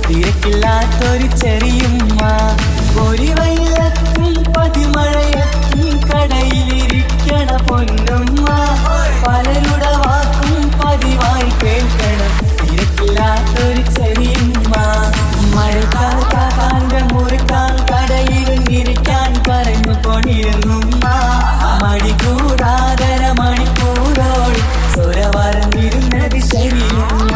തിരക്കില്ലാത്തൊരു ചെറിയുമ്മ. ഒരു വെയിലത്തും പതിമഴയത്തും കടയിലിരിക്കണ പൊന്നുമ്മ. പലരുടെ വാക്കും പതിവായി കേൾക്കണം. തിരക്കില്ലാത്തൊരു ചെറിയുമ്മ. മഴക്കാന്റെ മുറുക്കാൻ കടയിലിരിക്കാൻ പറഞ്ഞു കൊണ്ടിരുന്നുമ്മ. മണി കൂടാതര മണിക്കൂറോൾ സ്വര പറഞ്ഞിരുന്നത് ശരിയുമ്മ.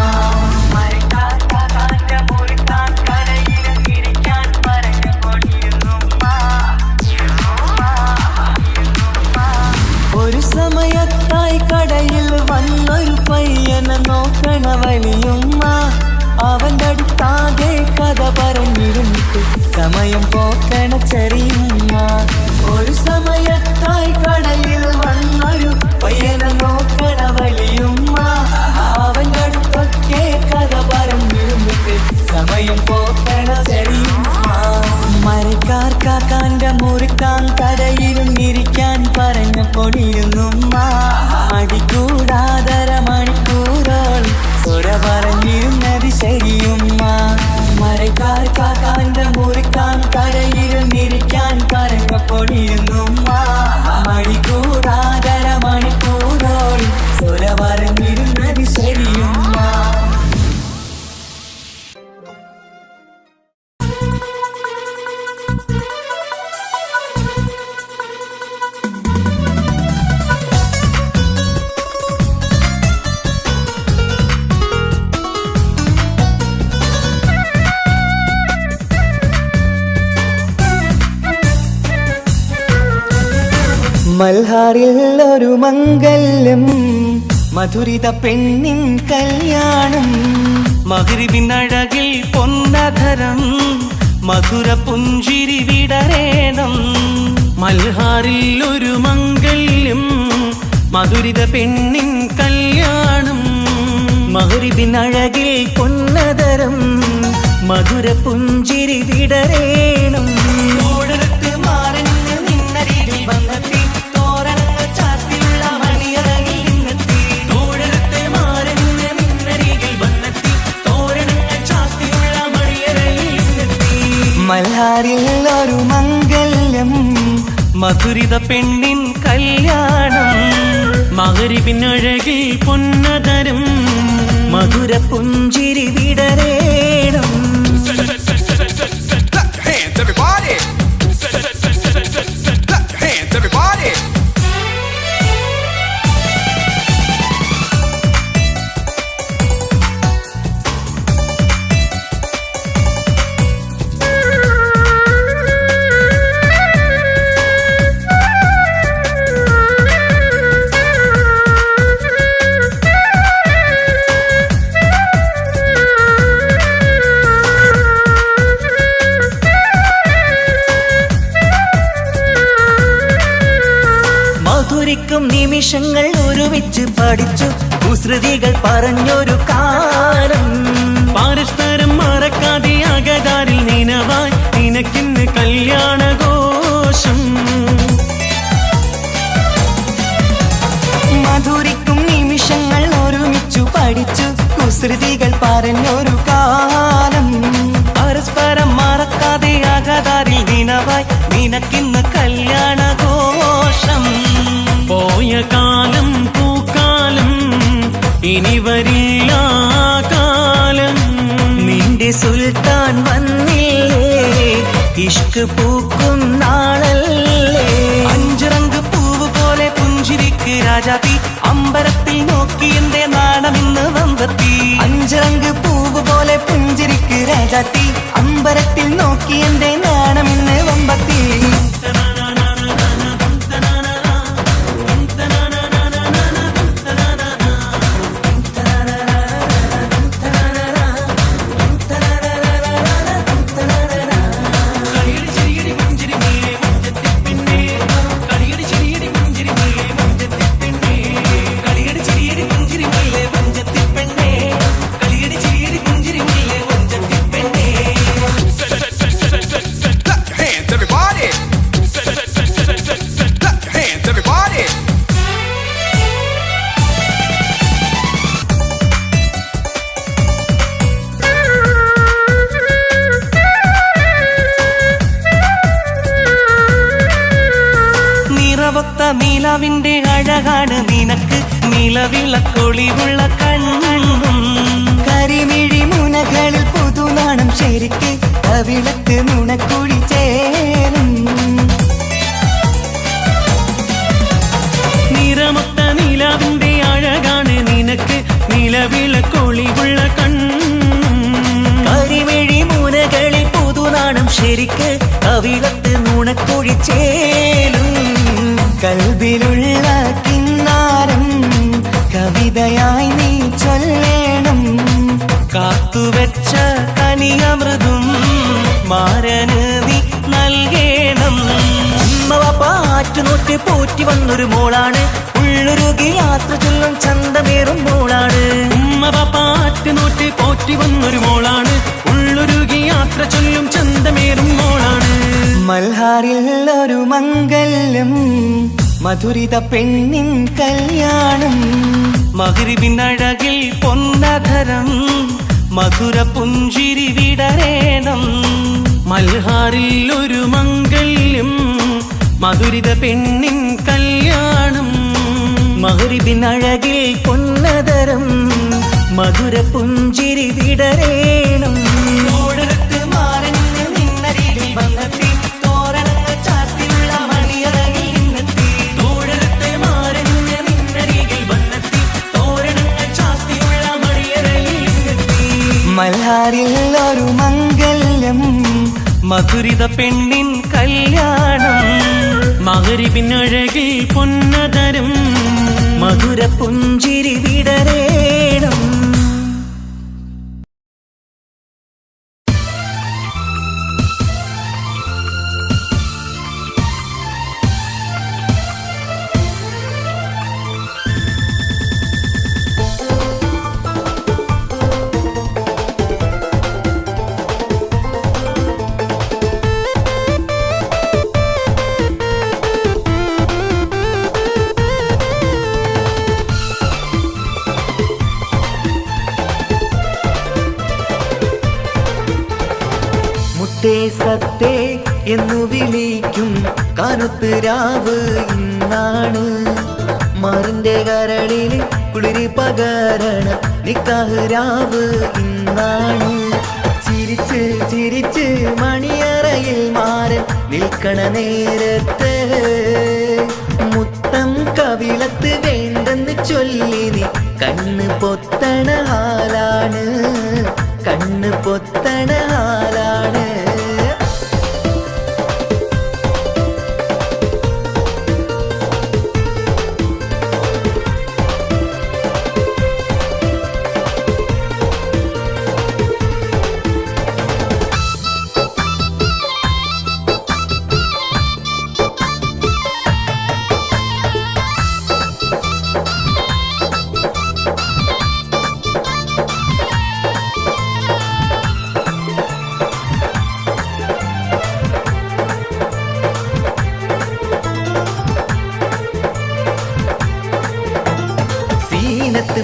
ഒരു സമയത്തായി കടയിൽ വന്നൊരു പയ്യനെ നോക്കണ വലിയുമ്മ. അവൻ്റെ അടുത്താകെ കഥ പറഞ്ഞിരുന്നിട്ട് സമയം പോക്കണ ചെറിയുമ്മ. ഒരു സമയത്തായി കടയിൽ വന്നൊരു പയ്യനെ നോക്കണ വലിയുമ്മ. അവൻ്റെ അടുത്തൊക്കെ കഥ പറഞ്ഞിരുന്നിട്ട് സമയം പോക്കണ ചെറിയുമ്മ. മരക്കാർക്കാക്കാൻ്റെ മുറുക്കാൻ കടയിരുന്നിരിക്കാൻ പറഞ്ഞ പൊടിയിരുന്നുമ്മ. അടികൂടാതര മണിക്കൂറോൾ സ്വര പറഞ്ഞിരുന്നത് ശരിയുമ്മ. മരക്കാർക്കാക്കാൻ്റെ മുറുക്കാൻ കടയിരുന്നിരിക്കാൻ പറഞ്ഞ പൊടിയിരുന്നുമ്മ. മടികൂടാതര മണിക്കൂറോൾ സ്വര പറഞ്ഞിരുന്നത് ശരിയുമ്മ. മൽഹാറിൽ ഒരു മംഗല്യം, മധുരിത പെണ്ണിൻ കല്യാണം. മഗ്രിബിനഴകിൽ പൊന്നധരം, മധുര പുഞ്ചിരി വിടരേണം. മൽഹാറിൽ ഒരു മംഗല്യം, മധുരിത പെണ്ണിൻ കല്യാണം. മഗ്രിബിനഴകിൽ പൊന്നധരം, മധുര പുഞ്ചിരി വിടരേണം. മൽഹാറിൽ ഒരു മംഗല്യം, മധുരിത പെണ്ണിൻ കല്യാണം. മഗ്രിബിനഴകിൽ പൊന്നധരം, മധുര പുഞ്ചിരി വിടരേണം. മധുരിക്കും നിമിഷങ്ങൾ ഒരുമിച്ച് പഠിച്ചു, കുസൃതികൾ പറഞ്ഞൊരു കാലം. പരസ്പരം മറക്കാതെ അകതാരിൽ നിനവായി നിനക്കിന്ന് കല്യാണഘോഷം. മധുരിക്കും നിമിഷങ്ങൾ ഒരുമിച്ചു പഠിച്ചു, കുസൃതികൾ പറഞ്ഞൊരു കാലം. പരസ്പരം മറക്കാതെ അകതാരിൽ നിനവായി നിനക്കിന്ന് കല്യാണഘോഷം. പോയ കാലം പൂക്കാലം, ഇനി വരില്ല കാലം. നിന്റെ സുൽത്താൻ വന്നില്ലേ, ഇഷ്ക് പൂക്കും നാളല്ലേ. അഞ്ചിറങ്ക് പൂവ് പോലെ പുഞ്ചിരിക്ക് രാജാത്തി, അമ്പരത്തിൽ നോക്കി എന്റെ നാണമിന്ന് വന്നെത്തി. അഞ്ചിറങ്ക് പൂവ് പോലെ പുഞ്ചിരിക്ക് രാജാത്തി, അമ്പരത്തിൽ നോക്കി എന്റെ നാണമിന്ന് വമ്പത്തി. നിലാവിന്റെ അഴകാണ് നിനക്ക് നിലവിളക്കൊളിവുള്ള കണ്ണും കരിമിഴി മുനകളിൽ പുതുനാണം ശരിക്ക് കവിളത്ത് നുണക്കുഴി ചേരും നിറമൊത്ത നിലാവിന്റെ അഴകാണ് നിനക്ക് നിലവിളക്കൊളിവുള്ള കണ്ണും കരിമിഴി മുനകളിൽ പുതുനാണം ശരിക്ക് കവിളത്ത് നുണക്കുഴി ചേരും കൽബിലുള്ള കിന്നാരം കവിതയായി നീ ചൊല്ലേണം കാത്തുവെച്ച കനിയമൃതും മാരന് നീ നൽകേണം പാറ്റുനോറ്റ് പോറ്റി വന്നൊരു മോളാണ് ഉള്ളൊരുകി യാത്ര ചൊല്ലും ചന്തമേറും മോളാണ് പാറ്റുനോറ്റ് പോറ്റി വന്നൊരു മോളാണ് ഉള്ളൊരുകി യാത്ര ചൊല്ലും ചന്തമേറും മോളാണ് മൽഹാറിൽ ഒരു മംഗല്യം മധുരിത പെണ്ണിൻ കല്യാണം മഗ്രിബിനഴകിൽ പൊന്നധരം മധുര പുഞ്ചിരി വിടരേണം മൽഹാറിൽ ഒരു മംഗല്യം മധുരിത പെണ്ണിൻ കല്യാണം മഗ്രിബിനഴകിൽ പൊന്നതരം മധുര പുഞ്ചിരി വിടരേണം ഓടരത്ത് മാറഞ്ഞ് നിന്നരികിൽ വന്നെത്തി തോരണങ്ങൾ ചാർത്തിയുള്ള മണിയറയിൽ നിന്നെത്തി ഓടരത്ത് മാറഞ്ഞ് നിന്നരികിൽ വന്നെത്തി തോരണങ്ങൾ ചാർത്തിയുള്ള മണിയറയിൽ നിന്നെത്തി മൽഹാറിൽ ഒരു മംഗല്യം മധുരിത പെണ്ണിൻ കല്യാണം മഗ്രിബിനഴകിൽ പൊന്നതരം മധുര പുഞ്ചിരി വിടരേണം സത്തേ എന്നു വിളിക്കും കനുത്ത് രാവ് ഇന്നാണ് മാറിന്റെ കരളിൽ കുളിരി പകരണ നിക്കാഹ് രാവ് ഇന്നാണ് ചിരിച്ച് ചിരിച്ച് മണിയറയിൽ മാറൻ നിൽക്കണ നേരത്ത് മുത്തം കവിളത്ത് വേണ്ടെന്ന് ചൊല്ലി നീ കണ്ണ് പൊത്തണ ഹാലാണ് കണ്ണ് പൊത്തണ ഹാലാണ്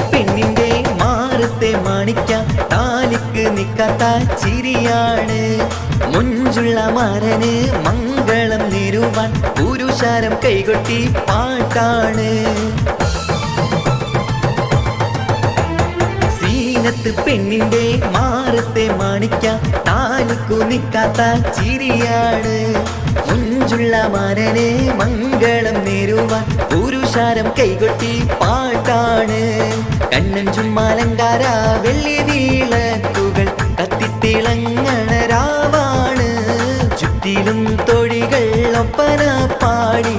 പെണ്ണിന്റെ മാറത്തെ മാണിക്ക താലിക്ക് നിക്കാത്ത ചിരിയാണ് മുഞ്ചുള്ള മാരന് മംഗളം നേരുവാൻ പുരുഷാരം കൈകൊട്ടി പാട്ടാണ് സീനത്ത് പെണ്ണിന്റെ മാറത്തെ മാണിക്ക താലിക്കു നിക്കാത്ത ചിരിയാണ് മുഞ്ചുള്ള മാരന് മംഗളം നേരുവാൻ പുരുഷാരം കൈകൊട്ടി പാട്ടാണ് കണ്ണൻ ചുമ്മാലങ്കാര വെള്ളി വീളക്കുകൾ കത്തിത്തിളങ്ങണ രാവാണ് ചുറ്റിലും തൊഴികൾ ഒപ്പന പാടി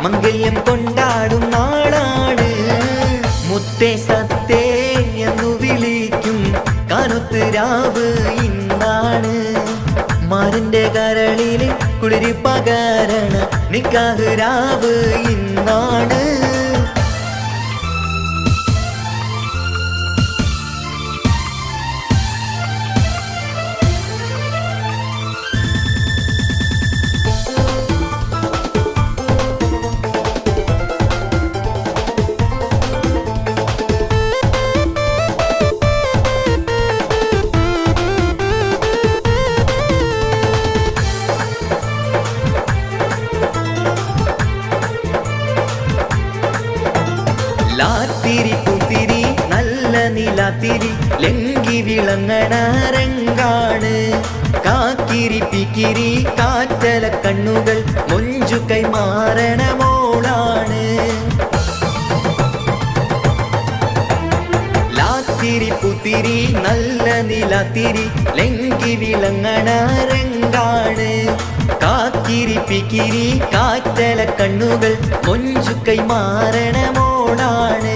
മംഗല്യം കൊണ്ടാടും നാടാണ് മുത്തേ സത്തേ എന്നു വിളിക്കും കനുത്ത് രാവ് ഇന്നാണ് മാറിന്റെ കരളില് കുളിരി പകരണ നിക്കാഹ് രാവ് ഇന്നാണ് ലാത്തിരി പുത്തിരി നല്ല നിലാത്തിരി ലങ്കി വിളങ്ങണ രംഗാണ് കാക്കിരി പിക്കിരി കാറ്റല കണ്ണുകൾ മൊഞ്ചു കൈമാറണ മോളാണ് ലാത്തിരി പുത്തിരി നല്ല നിലാത്തിരി ലങ്കി വിളങ്ങണ രംഗാണ് കാക്കിരി പിക്കിരി കാറ്റല കണ്ണുകൾ മൊഞ്ചു കൈമാറണ മോളാണ്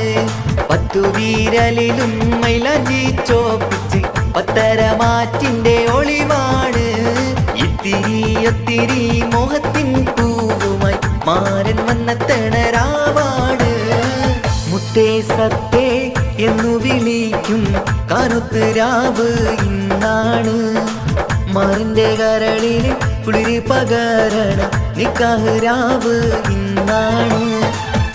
പത്തു വീരലിലും മൈലാഞ്ചി ചോപ്പിച്ച് പത്തരമാറ്റിന്റെ ഒളിവാണ് ഇത്തിരി ഒത്തിരി മോഹത്തിൻ പൂവുമായി മാരൻ വന്ന തണരാവാണ് മുത്തേ സത്തേ എന്നു വിളിക്കും കറുത്ത് രാവ് ഇന്നാണ് മാറിന്റെ കരളിന് കുളിരി പകരണ നിക്കാഹ് രാവ് ഇന്നാണ്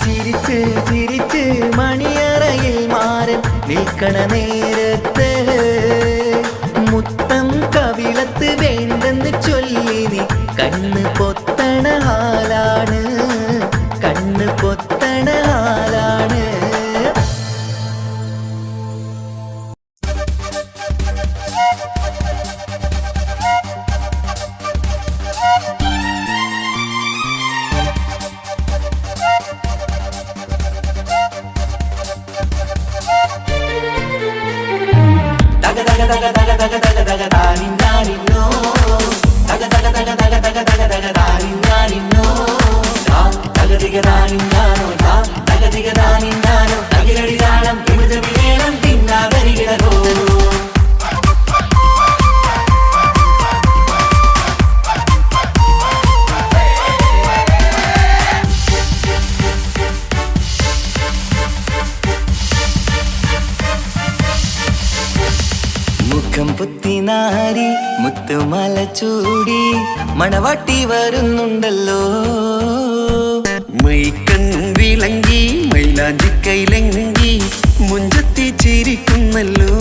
ചിരിച്ച് ചിരിച്ച് മണിയറയിൽ മാറൻ നിൽക്കണ നേരത്ത് മുത്തം കവിളത്ത് വേണ്ടെന്ന് ചൊല്ലി നീ കണ്ണ് പൊത്തണ ഹാലാണ് കണ്ണ് പൊത്തണ ഹാലാണ് മുഖം പുത്തിനാരി മുത്തുമല ചൂടി മണവാട്ടി വരുന്നുണ്ടല്ലോ മൈക്കണ്ണും വിളങ്ങി മൈലാഞ്ചി കൈലങ്കി മുഞ്ചത്തി ചിരിക്കുന്നല്ലോ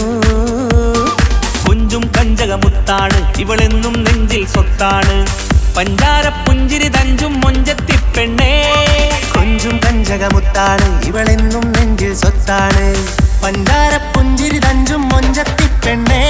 കുഞ്ചും കഞ്ചകമുത്താണ് ഇവളെന്നും നെഞ്ചിൽ സ്വത്താണ് പഞ്ചാര പുഞ്ചിരി തഞ്ചും മൊഞ്ചത്തി പെണ്ണേ കൊഞ്ചും കഞ്ചകമുത്താണ് ഇവളെന്നും നെഞ്ചിൽ സ്വത്താണ് പഞ്ചാര പുഞ്ചിരി തഞ്ചും മൊഞ്ചത്തി പെണ്ണേ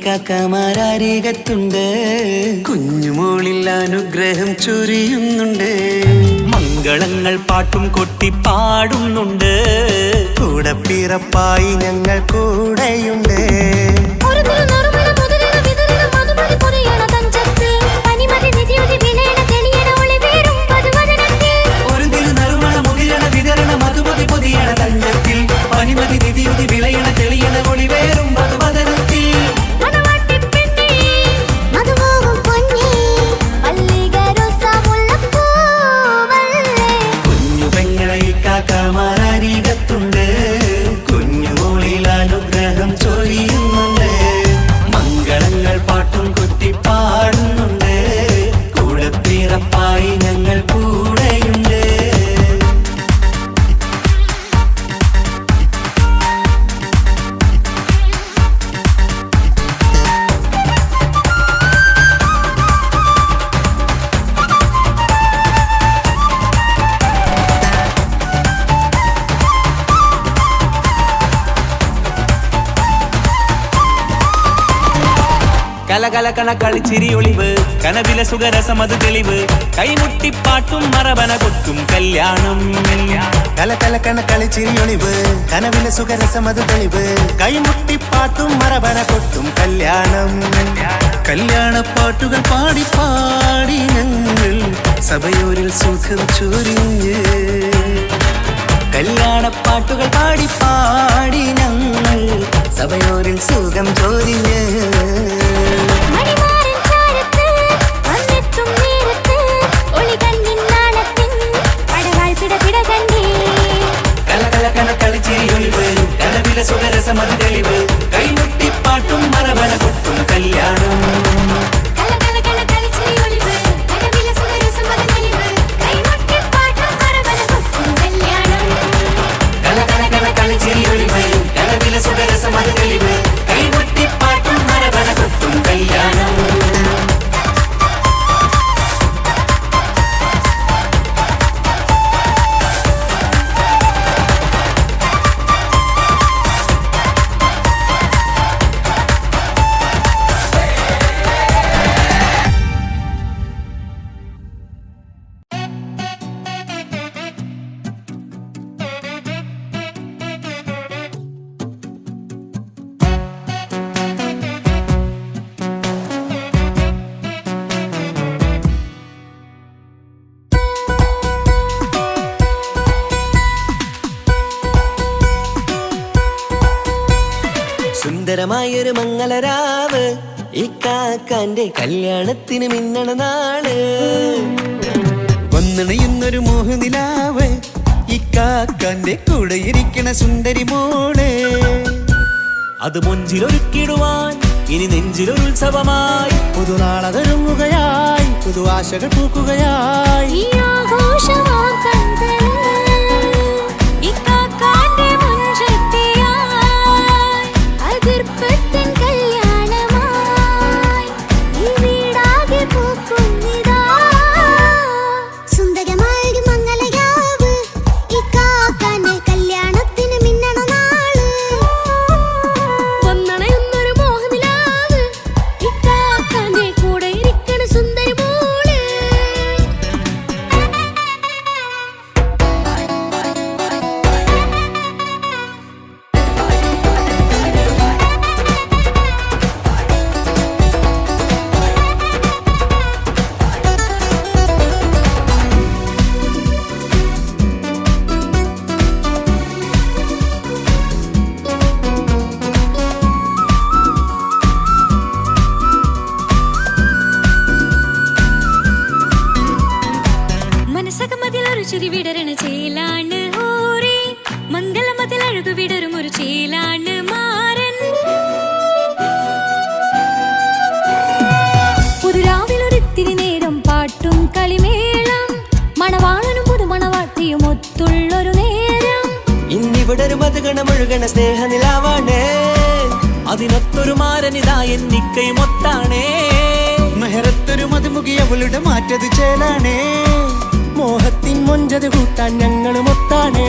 ഇക്കാക്കമാരരികത്തുണ്ട്. കുഞ്ഞുമോളിൽ അനുഗ്രഹം ചൊരിയുന്നുണ്ട്. മംഗളങ്ങൾ പാട്ടും കൊട്ടി പാടുന്നുണ്ട്. കൂടെ പിറപ്പായി ഞങ്ങൾ കൂടെയുണ്ട്. ികത്തുണ്ട് കുഞ്ഞുമോളിൽ അനുഗ്രഹം ചൊരിയുന്നുണ്ട്. മംഗളങ്ങൾ പാട്ടും കുത്തി പാടുന്നുണ്ട്. കൂടെ പിറപ്പായി ഞങ്ങൾ കൂടെയുണ്ട്. കലകലകണ കളിച്ചിരി ഒളിവ് കനവില സുഖരസമത് തെളിവ് കൈമുട്ടിപ്പാട്ടും മറവന കൊട്ടും കല്യാണം. കലകലകണ കളിച്ചിരി ഒളിവ് കനവില സുഖരസമത് തെളിവ് കൈമുട്ടിപ്പാട്ടും മറവന കൊട്ടും കല്യാണം. കല്യാണപ്പാട്ടുകൾ പാടി പാടി ഞങ്ങൾ സഭയോരിൽ സുഖം ചൊരിഞ്ഞ്. കല്യാണപ്പാട്ടുകൾ പാടി പാടി ഞങ്ങൾ സഭയോരിൽ സുഖം ചൊരിഞ്ഞ്. കനവില സുഖരസമത് തെളിവ് കൈമുട്ടിപ്പാട്ടും മറവന കൊട്ടും കല്യാണം. സുന്ദരമായൊരു മംഗളരാവ് ഇക്കാക്കാന്റെ കല്യാണത്തിന് മിന്നണ നാള്. വന്നണയുന്നൊരു മോഹനിലാവ് ഇക്കാക്കാന്റെ കൂടെ ഇരിക്കണ സുന്ദരി മോള്. അത് മുഞ്ചിലൊരുക്കിടുവാൻ ഇനി നെഞ്ചിലൊരു ഉത്സവമായി പുതുനാളതൊരുങ്ങുകയായി പുതു ആശകൾ പൂക്കുകയായി. ചിരിവിടരണ ചേലാണ് ഹോറി മംഗളമതിൽ അഴകു വിടരും ഒരു ചേലാണ് മാരൻ. പുതുരാവിലൊരിത്തിരി നേരം പാട്ടും കളിമേളം മണവാളനും പുതുമണവാട്ടിയും ഒത്തുള്ളൊരു നേരം. ഇന്നിവിടെ ഒരു മധുഗണമൊഴുകണ സ്നേഹനിലാവാണ്. അതിനൊത്തൊരു മാരനിതാ എന്നിക്കയും ഒത്താണേ. മെഹറത്തൊരു മധുമുഖിയവളുടെ മാറ്റത് ചേലാണേ. മോഹത്തിൻ മൊഞ്ചത് കൂട്ടാൻ ഞങ്ങളും ഒത്താണേ.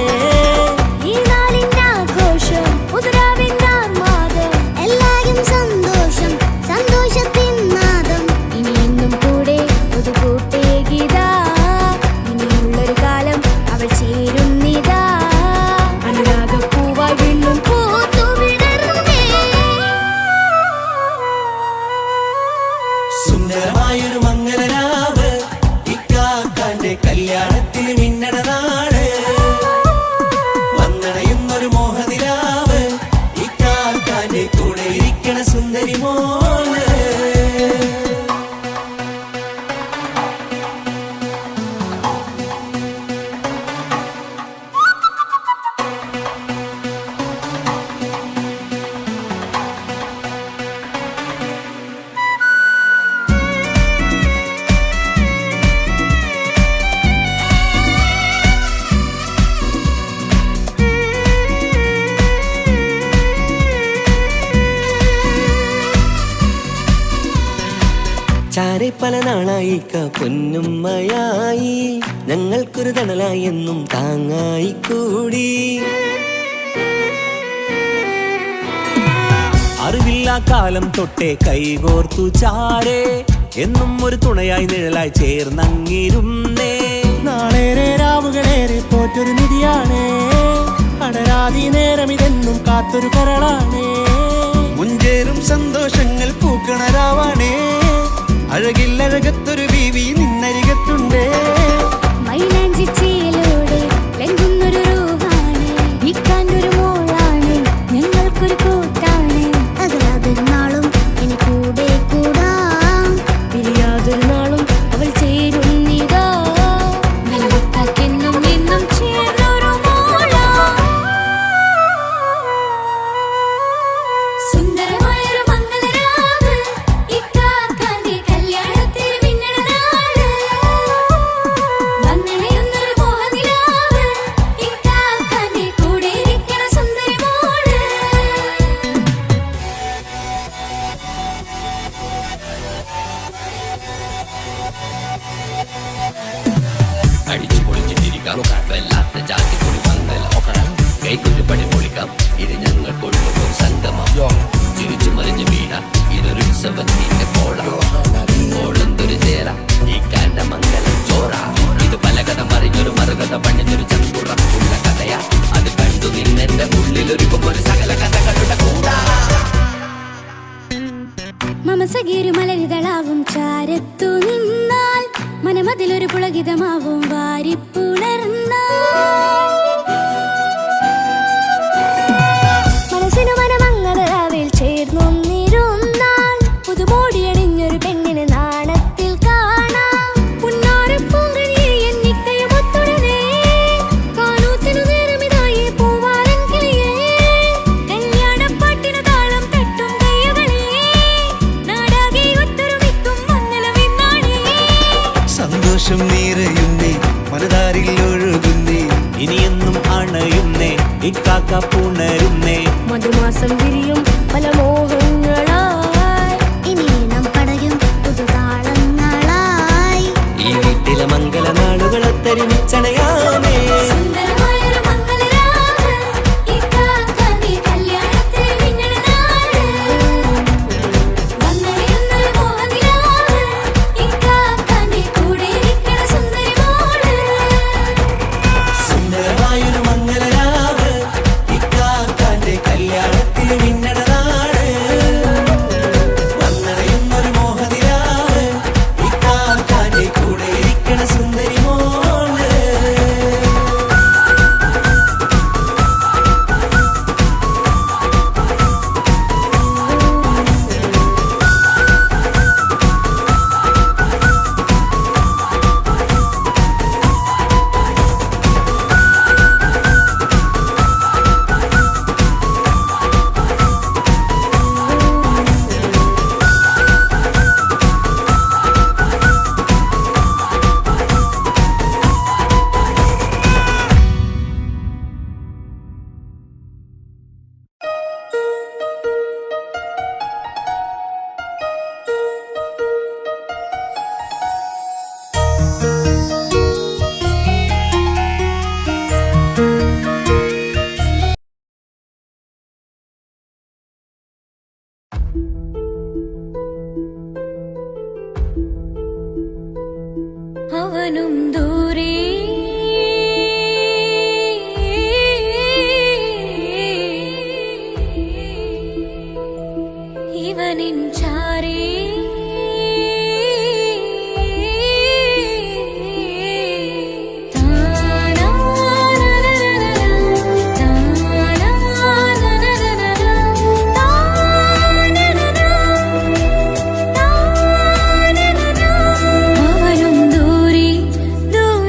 ഈ നാളിന്റെ ആഘോഷം പുതുരാവിന്റെ ആർമാദം എല്ലാരും സന്തോഷം പല നാളായി പൊന്നുമ്മയായി ഞങ്ങൾക്കൊരു തണലായി എന്നും താങ്ങായി കൂടി. അറിവില്ലാ കാലം തൊട്ടേ കൈകോർത്തു ചാരേ എന്നും ഒരു തുണയായി നിഴലായി ചേർന്നങ്ങിരുന്നേ. നാളേറെ രാവുകളേറെ പോറ്റൊരു നിധിയാണേ, അടരാതി നേരം ഇതെന്നും കാത്തൊരു കരളാണേ. മുഞ്ചേറും സന്തോഷങ്ങൾ പൂക്കണരാവാണേ, അഴകില്ലഴകത്തൊരു ബീവി നിന്നരികത്തുണ്ടേ. മൈലാഞ്ചി ചേലോടെ ലംഘുന്നൊരു രൂപാണ്, ഇക്കാണ്ടൊരു മോളാണ്, ഞങ്ങൾക്കൊരു കൂട്ടാണ്. അകലാതൊരു നാളും ഇനി കൂടെ കൂടാം, പിരിയാതൊരു നാളും അവൾ ചേരുന്നിതാ. നെല്ലിക്കാക്കെന്നും എന്നും ചേർന്നൊരു മോളാ. സുന്ദരമായൊരു മംഗളരാവ്, ഇക്കാക്കാന്റെ കല്യാണത്തിന് മിന്നണ നാള്. വന്നണയുന്നൊരു മോഹനിലാവ്, ഇക്കാക്കാന്റെ കൂടെ ഇരിക്കണ സുന്ദരി മോള്. അടിച്ചു പൊളിച്ചിട്ടിരിക്കാം, വല്ലാത്ത ജാതി പൊളി മംഗല കൈക്കൊണ്ടു പണി പൊളിക്കാം. ഇത് ഞങ്ങൾ കൊള്ളുന്ന സംഗമം, ചിരിച്ചു മറിഞ്ഞു വീണ ഇതൊരു ഉത്സവത്തിന്റെ കോളന്തൊരു ചേര ഈ കാണ്ട മംഗലം ചോറ. ഇത് പല കഥ മറിഞ്ഞൊരു മറുകഥ പണിഞ്ഞൊരു ചങ്കുറപ്പുള്ള കഥയാ. അത് കണ്ടു നിന്നെന്റെ ഉള്ളിലൊരുക്കും ഒരു സകല കഥകളുടെ കൂടാ. മമസഗീരു മലരിതളാവും ചാരത്തു നിന്നാൽ, മനമതിലൊരു പുളകിതമാവും വാരിപ്പുണർന്നാൽ. മനസ്സിനു മനമംഗളരാവിൽ ചേർന്നൊന്നിരുന്നാൽ, പുതുമോടിയണിഞ്ഞൊരു പെണ്ണിന് നാണത്തിൽ കാണാം. പുന്നാരപ്പൂങ്കനിയെ എന്നിക്കയുമൊത്തുടനെ, കാനൂത്തിനു നേരമിതായി പൂവാലൻ കിളിയേ. കല്യാണപ്പാട്ടിനു താളം തട്ടും കയ്യുകളേ, നാടാകെ ഒത്തൊരുമിക്കും മംഗലമെന്നാണേ. സന്തോഷം നിറയുന്നേ, മനതാരിൽ ഒഴുകുന്നേ, ഇനിയെന്നും അണയുന്നേ, ഇക്കാക്ക പുണരുന്നേ. മധുമാസം വിരിയും പല മോഹങ്ങളായി, ഇനി നാം പടയും പുതുതാളങ്ങളായി. ഈ വീട്ടിലെ മംഗല നാളുകളൊത്തരിമിച്ചണയാമേ. സുന്ദരമായൊരു മംഗളരാവ്, ഇക്കാക്കാന്റെ കല്യാണത്തിന് മിന്നണ നാള്. വന്നണയുന്നൊരു മോഹനിലാവ്, ഇക്കാക്കാന്റെ കൂടെ ഇരിക്കണ സുന്ദരി മോള്. സുന്ദരമായൊരു മംഗലരാവ്, ഇക്കാക്കാന്റെ കല്യാണത്തിന് മിന്നണ നാട്. വന്നണയുന്നൊരു മോഹനിലാവ്, ഇക്കാക്കാന്റെ കൂടെ ഇരിക്കണ സുന്ദരി മോള്. അവനും ദൂരെ ഇവനിൻ ചാരേ. അവനും ദൂരെ ദൂരെ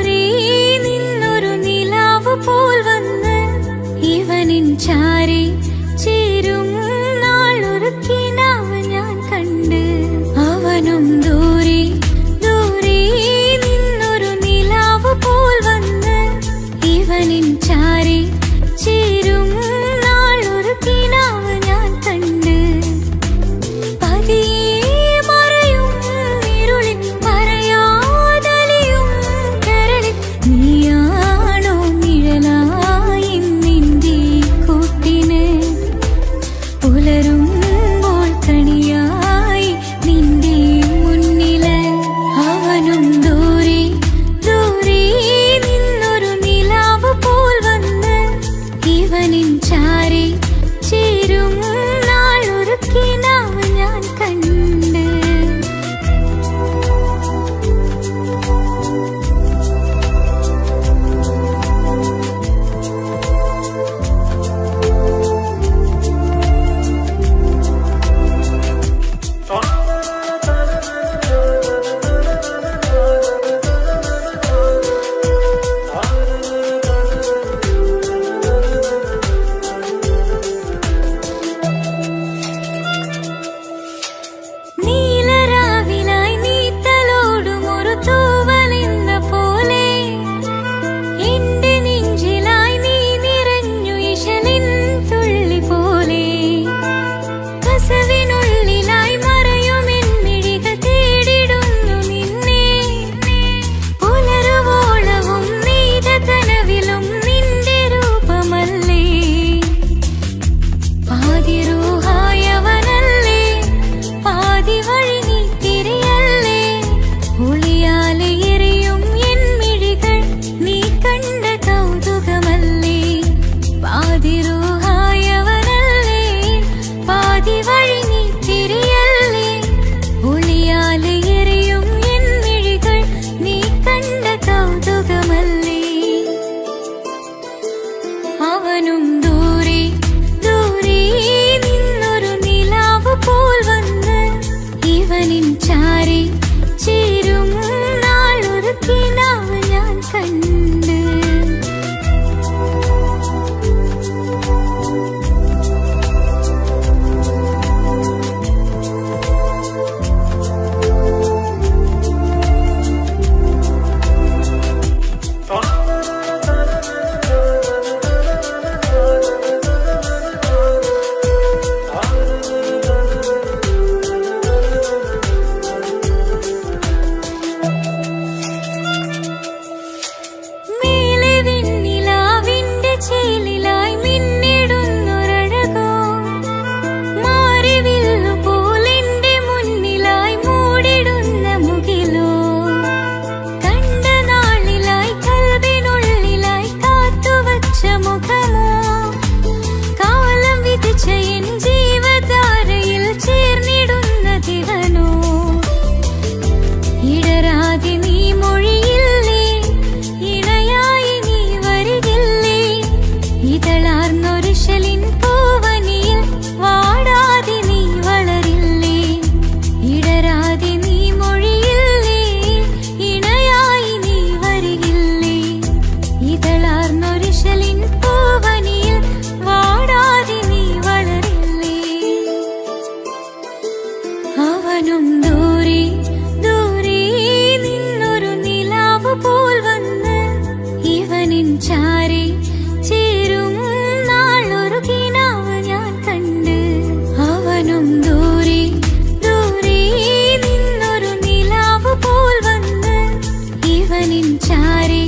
ഇവനിൻ ചാരി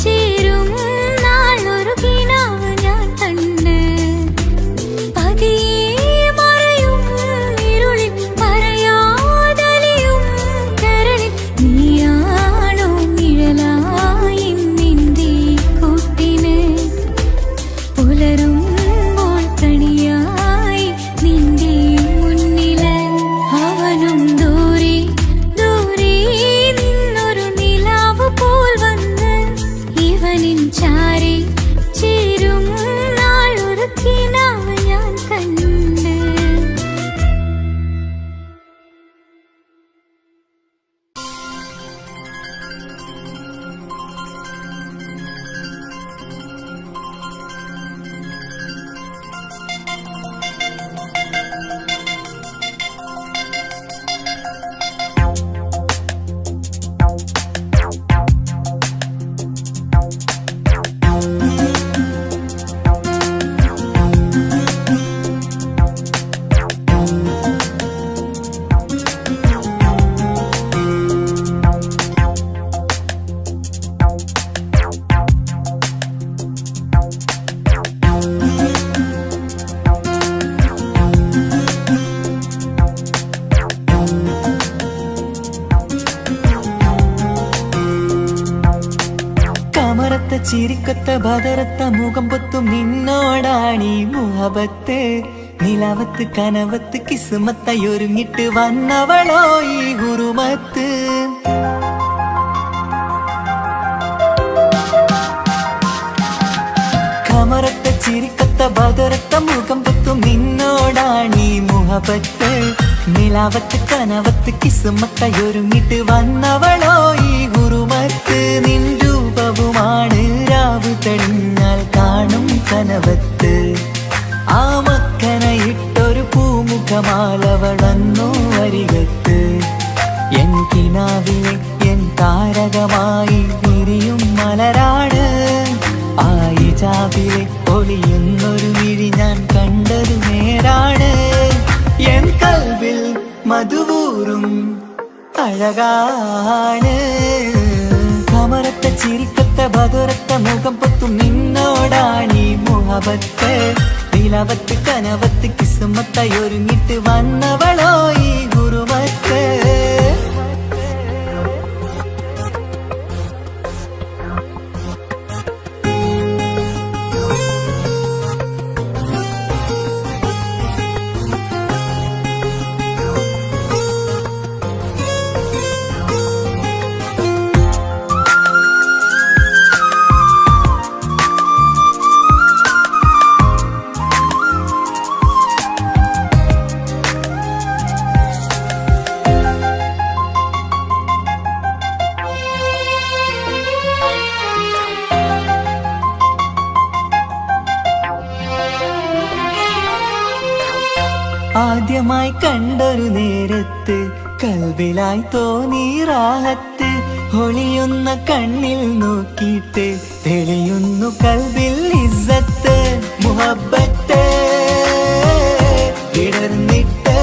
ചേരും നാളൊരു കിനാവ് ഞാൻ കണ്ട് പതിയെ മറയും ഇരുളിൽ പറയാതലിയും കരളിൽ നീയാണോ നിഴലായി നിന്റെ കൂട്ടിന് പുലരുമ്പോൾ കണിയായി നിന്റെ മുന്നില് അവനും ദൂരെ ദൂരെ നിന്നൊരു നിലാവ് പോൽ വന്ന് ഇവനിൻ ചാരി ചേരും നാളൊരു കിനാവ് ഞാൻ കണ്ട് കമറത്ത ചിരിക്കൊത്ത ബദറത്ത മുഖം പൊത്തും നിന്നോടാണീ മുഹബത്ത് നിലവത്ത് കനവത്ത് കിസ്മത്തായി ഒരുങ്ങിട്ട് വന്നവളോ ഈ ഗുരുമത്ത് കമറത്ത ചിരിക്കൊത്ത ബദറത്ത മുഖം പൊത്തും നിന്നോടാണീ മുഹബത്ത് നിലവത്ത് കനവത്ത് കിസ്മത്തായി ഒരുങ്ങിട്ട് വന്നവളോ ഈ ഗുരുമത്ത് നിൻ രൂപവുമാണ് രാവ് തെളിഞ്ഞാൽ കാണും കനവത്ത് ആ മക്കനയിട്ടൊരു പൂമുഖമാലവളന്നു അരികത്ത് എൻ കിനാവിലെ എൻ താരകമായി വിരിയും മലരാണ് ആ ഇജാബിലെ ഒളിയുന്നൊരു മിഴി ഞാൻ കണ്ടത് നേരാണ് എൻ കൽവിൽ മധുവൂറും അഴകാണ് കമറത്ത ചിരിക്കത്ത ബദുരത്ത മുഖം പൊത്തും നിന്നോടാണീ മുഹബത്ത് നിലവത്ത് കനവത്ത് കിസ്മത്തായി ഒരുങ്ങിട്ട് വന്നവളോ ഈ ഗുരുമത്ത് ആദ്യമായി കണ്ടൊരു നേരത്ത് കൽബിലായി തോന്നി റാഹത്ത് ഒളിയുന്ന കണ്ണിൽ നോക്കിയിട്ട് തെളിയുന്നു കൽബിൽ ഇസ്സത്ത് മുഹബ്ബത്ത് വിടർന്നിട്ട്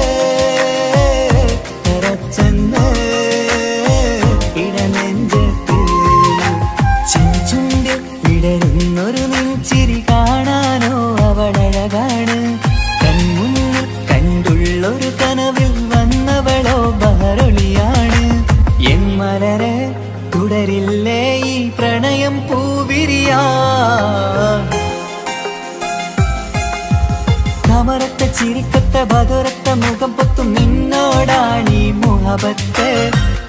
തറച്ചെന്ന് ഇടനെഞ്ചത്ത് ചെഞ്ചുണ്ടിൽ വിടരുന്നൊരു നെഞ്ചിരി കാണാനോ അവളഴകാണ് കൺമുന്നിൽ കണ്ടുള്ളൊരു കനവിൽ വന്നവളോ ബഹറൊളിയാണ് എൻ മലരെ തുടരില്ലേ ഈ പ്രണയം പൂവിരിയാ കമറത്ത ചിരിക്കത്ത ബദുരത്ത മുഖം പൊത്തും നിന്നോടാണീ മുഹബത്ത്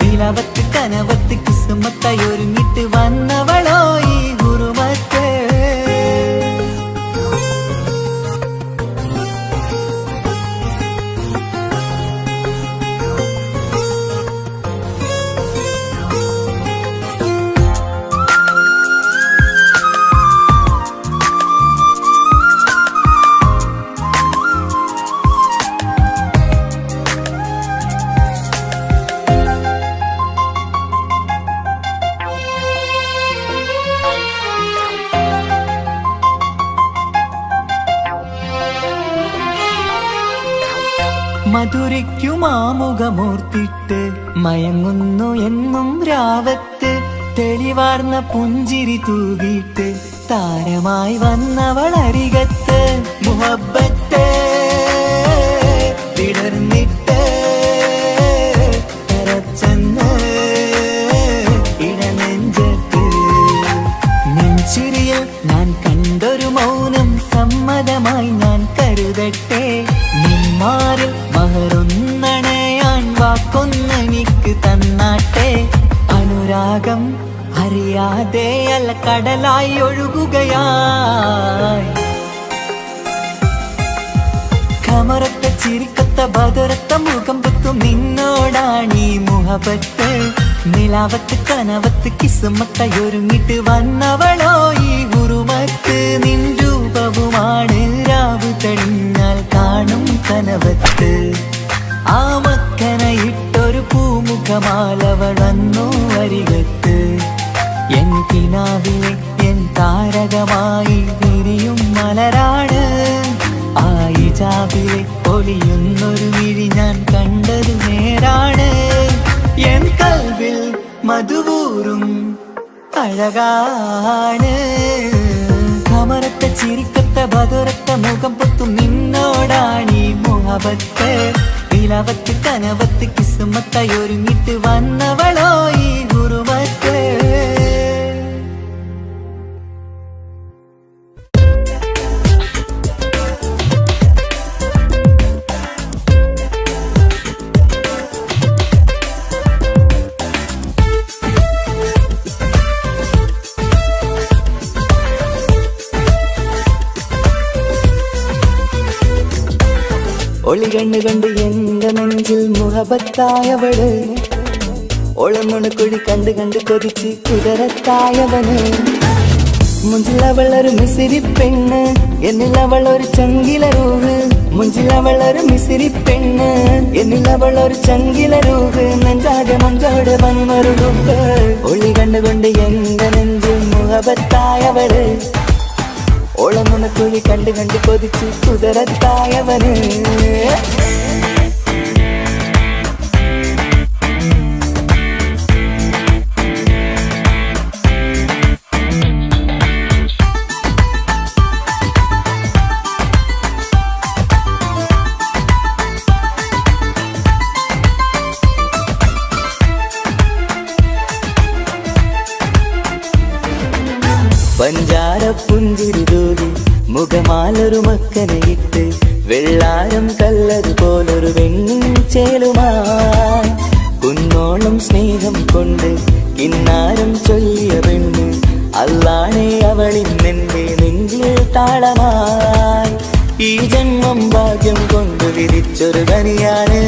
നിലവത്ത് കനവത്ത് കിസ്മത്തായി ഒരുങ്ങിട്ട് വന്നവളോ ഈ ഗുരുമത്ത് മധുരയ്ക്കുമാമുഖമൂർത്തിട്ട് മയങ്ങുന്നു എന്നും രാവത്ത് തെളിവാർന്ന പുഞ്ചിരി തൂകിയിട്ട് താരമായി വന്നവൾ അരികത്ത് മുഹബ്ബത്ത് വിടർന്നിട്ട് കരച്ചെന്ന് ഇടനെഞ്ചത്ത് നെഞ്ചിരിയിൽ ഞാൻ കണ്ടൊരു മൗനം സമ്മതമായി ഞാൻ കരുതട്ടെ നിന്മാറിൽ മഹറൊന്നണയാൻ വാക്കൊന്നെനിക്ക് തന്നാട്ടെ അനുരാഗം അറിയാതെ അല്ല കടലായി ഒഴുകുകയായി കമറത്ത ചിരിക്കത്ത ബദറത്ത മുഖം പൊത്തും നിന്നോടാണീ മുഹബത്ത് നിലാവത്ത് കനവത്ത് കിസ്മത്തായൊരുങ്ങിട്ട് വന്നവളോ ഈ ഗുരുമത്ത് നിൻ രൂപവുമാണ് രാവ് തെളിഞ്ഞാൽ കാണും കനവത്ത് ആ മക്കനയിട്ടൊരു പൂമുഖമാലവൾ വന്നു അരികത്ത് എൻ കിനാവിലെ എൻ താരകമായി വിരിയും മലരാണ് ആ ഇജാബിലെ ഒളിയുന്നൊരു വിഴി ഞാൻ കണ്ടത് നേരാണ് എൻ കൽവിൽ മധുവൂറും അഴകാണ് കമറത്ത ചിരിക്കത്ത ബദറത്ത മുഖം പൊത്തും നിന്നോടാണീ മുഹബത്ത് നിലവത്ത് കനവത്ത് കിസ്മത്തായൊരുങ്ങിട്ട് വന്നവളോ ഈ ഗുരുമത്ത് ഒളി കണ്ണു കണ്ട് എന്റെ നെഞ്ചിൽ മുഹബത്തായവള് ഒളന്നുണക്കുഴി കണ്ട് കണ്ട് കൊതിച്ച് കുതിരത്തായവന് മുഞ്ചിലവളൊരു മിസിരി പെണ്ണ് എന്നിലവളൊരു ചങ്കിലരൂഹ് മുഞ്ചിലവളൊരു മിസിരി പെണ്ണ് എന്നിലവളൊരു ചങ്കിലരൂഹ് നെഞ്ചാകെ മഞ്ചോട് വന്നൊരുടുപ്പ് ഒളി കണ്ടുകൊണ്ട് എന്റെ നെഞ്ചിൽ മുഹബത്തായവള് ഓളമുണക്കുഴി കണ്ട് കണ്ട് കൊതിച്ച് കുതിരത്തായവന് പഞ്ചാര പുഞ്ചിരി തൂകി മുഖമാലൊരു മക്കനയിട്ട് വെള്ളാരം കല്ലതുപോലൊരു വെണ്ണിൻ ചേലുമായി കുന്നോളം സ്നേഹം കൊണ്ട് കിന്നാരം ചൊല്ലിയ പെണ്ണ് അല്ലാണേ അവളിന്നെന്റെ നെഞ്ചിൽ താളമായി ഈ ജന്മം ഭാഗ്യം കൊണ്ട് വിരിച്ചൊരു കനിയാണ്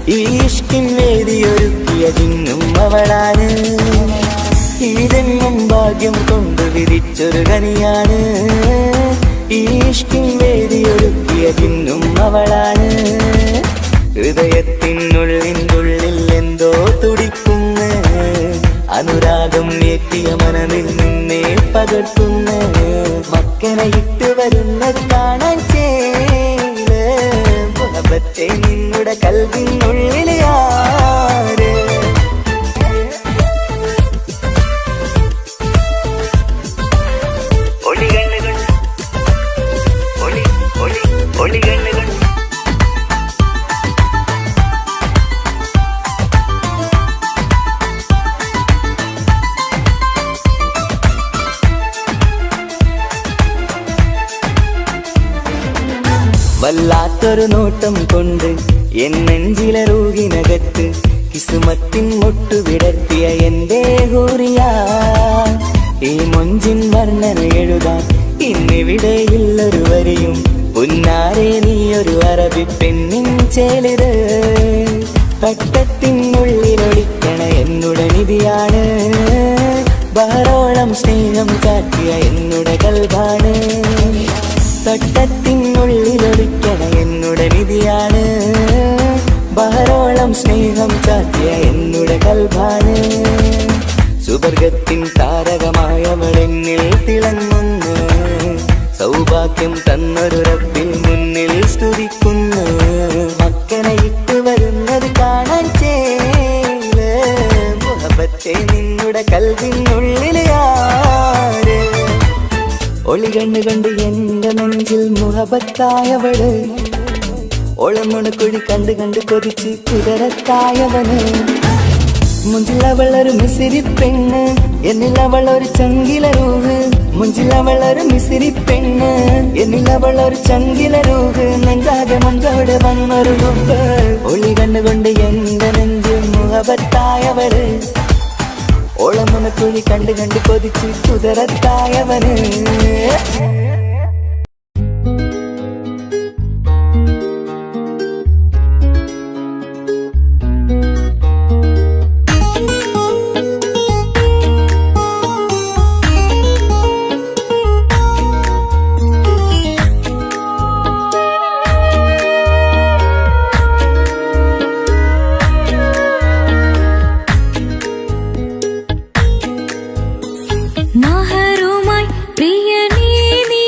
ഈ ഇഷ്കിൻ വേദിയൊരുക്കിയ ജിന്നും അവളാണ് ഈ ജന്മം ഭാഗ്യം കൊണ്ട് വിരിച്ചൊരു കനിയാണ് ഈ ഇഷ്കിൻ വേദിയൊരുക്കിയ ജിന്നും അവളാണ് ഹൃദയത്തിനുള്ളിൽ എന്തോ തുടിക്കുന്ന അനുരാഗം എത്തിയ മനമിൽ നിന്നെ പകർത്തുന്ന മക്കനെ ഇട്ട് വരുന്നത് കാണാൻ ചേല് മുഹബത്തെ നിന്നുടെ കൽവിനുള്ളിൽ ആര് വല്ലാത്തൊരു നോട്ടം കൊണ്ട് എൻ നെഞ്ചിലെ റൂഹിനകത്ത് കിസുമത്തിൻ മുട്ടു വിടർത്തിയ എന്റെ ഹൂറിയ ഈ മൊഞ്ചിൻ വർണ്ണന എഴുതാൻ ഇന്നിവിടെയുള്ളൊരു വരിയും ഉന്നാരെ നീയൊരു അറബി പെണ്ണിൻ ചേലിത് പട്ടത്തിനുള്ളിലൊളിക്കണ എന്നുടെ നിധിയാണ് ബഹറോളം സ്നേഹം കാട്ടിയ എന്നുടെ കൽബാണ് തട്ടത്തിനുള്ളിലൊളിക്കണ എന്നുടെ നിധിയാണ് ബഹറോളം സ്നേഹം കാട്ടിയ എന്നുടെ കൽബാണ് സുവർഗത്തിൻ താരകമായവളെന്നിൽ തിളങ്ങുന്നു സൗഭാഗ്യം തന്നൊരു റബ്ബിൽ മുന്നിൽ സ്തുതിക്കുന്നു മക്കനെ ഇട്ട് വരുന്നത് കാണാൻ ചേല് മുഹബത്തെ നിന്നുടെ കൽവിനുള്ളിലെ ആര് ഒളി കണ്ണു കണ്ട് എന്റെ നെഞ്ചിൽ മുഹബത്തായവള് ഒളമുണക്കുഴി കണ്ട് കണ്ട് കൊതിച്ച് കുതിരത്തായവന് മുഞ്ചിലവളൊരു മിസിരി പെണ്ണ് എന്നിലവളൊരു ചങ്കിലരൂഹ് മുഞ്ചിലവളൊരു മിസിരി പെണ്ണ് എന്നിലവളൊരു ചങ്കിലരൂഹ് നെഞ്ചാകെ മഞ്ചോടെ വന്നൊരു മുമ്പ് ഒളി കണ്ണുകൊണ്ട് എന്റെ നെഞ്ചിൽ മുഹബത്തായവള് ഓളമുണക്കുഴി കണ്ട് കണ്ട് കൊതിച്ച് കുതിരത്തായവന് മഹറുമായി പ്രിയനേ നീ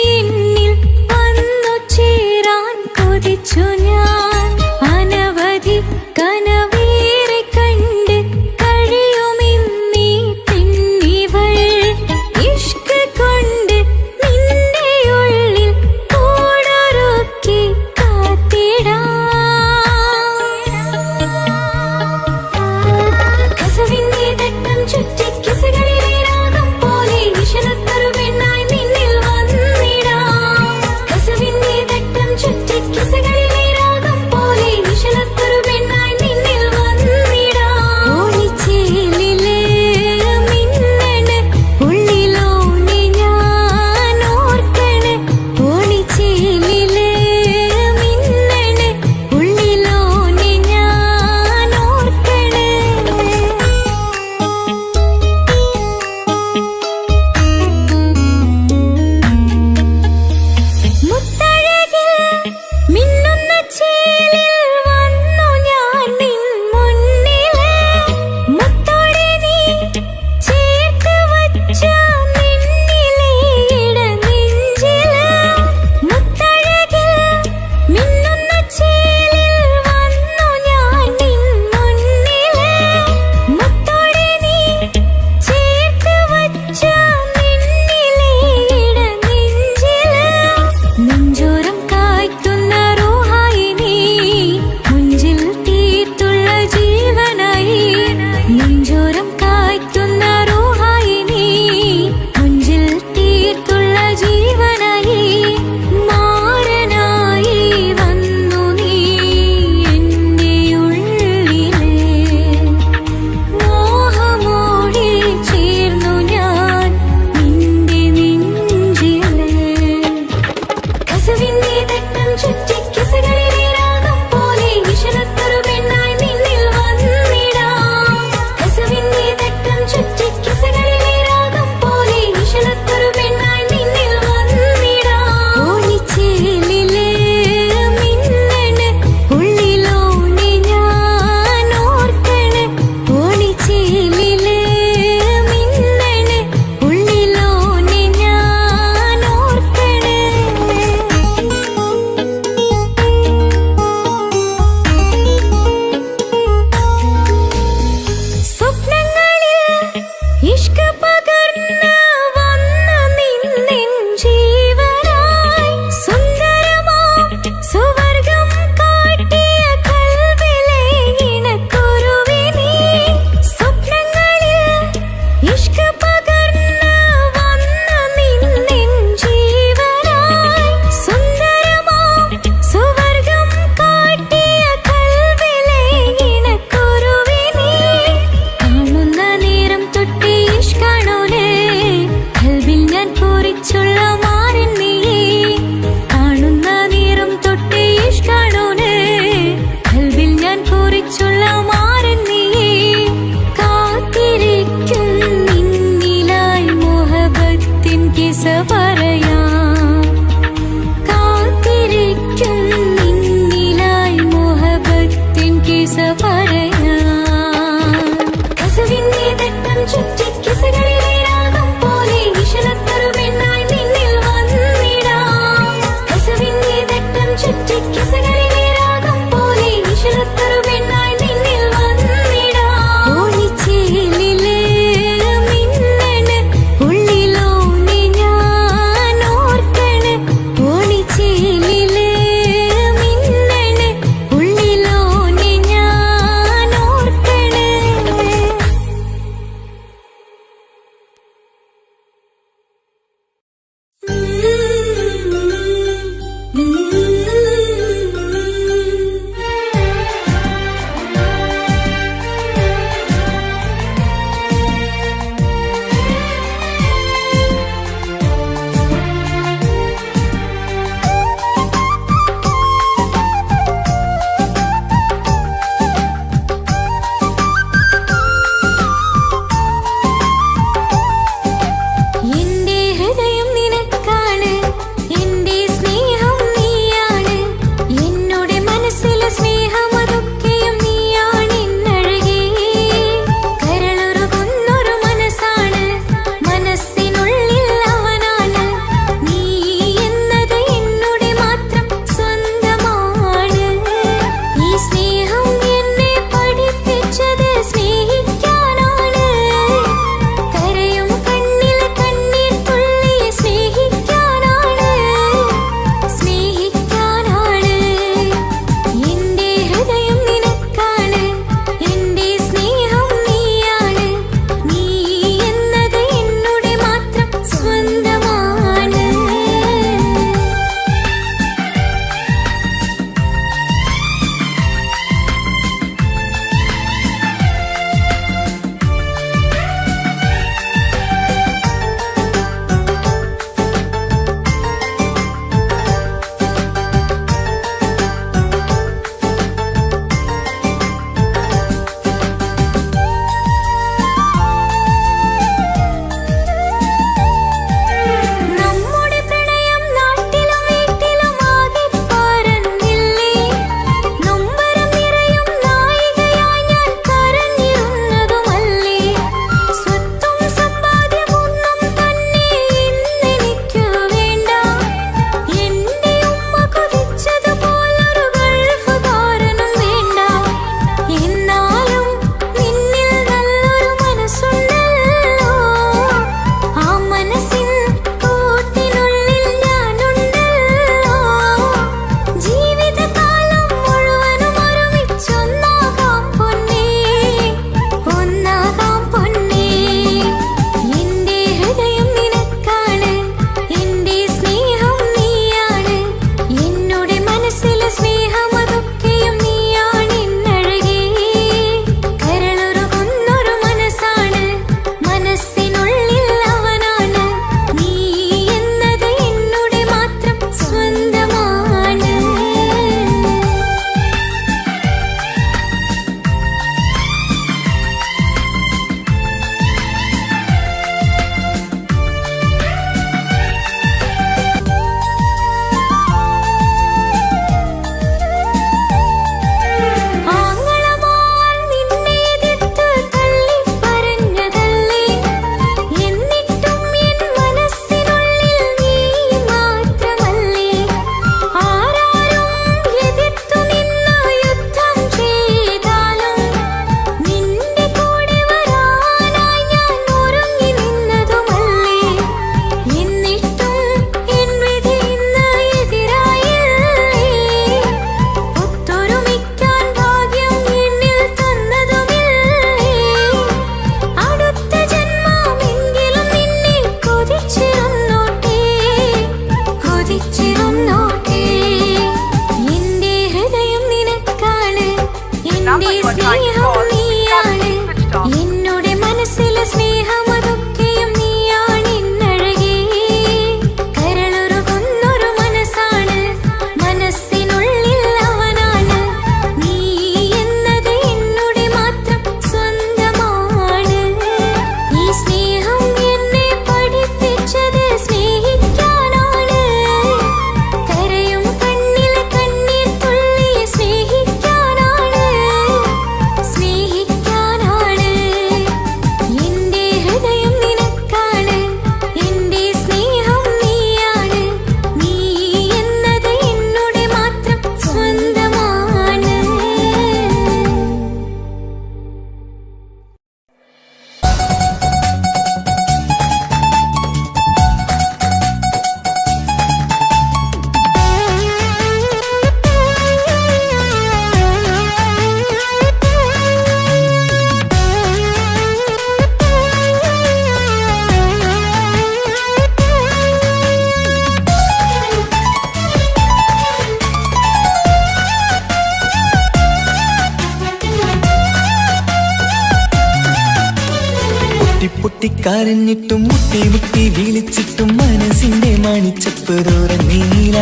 കരഞ്ഞിട്ടും മുട്ടി മുട്ടി വിളിച്ചിട്ടും മനസ്സിന്റെ മണിച്ചപ്പ് തുറന്നീല.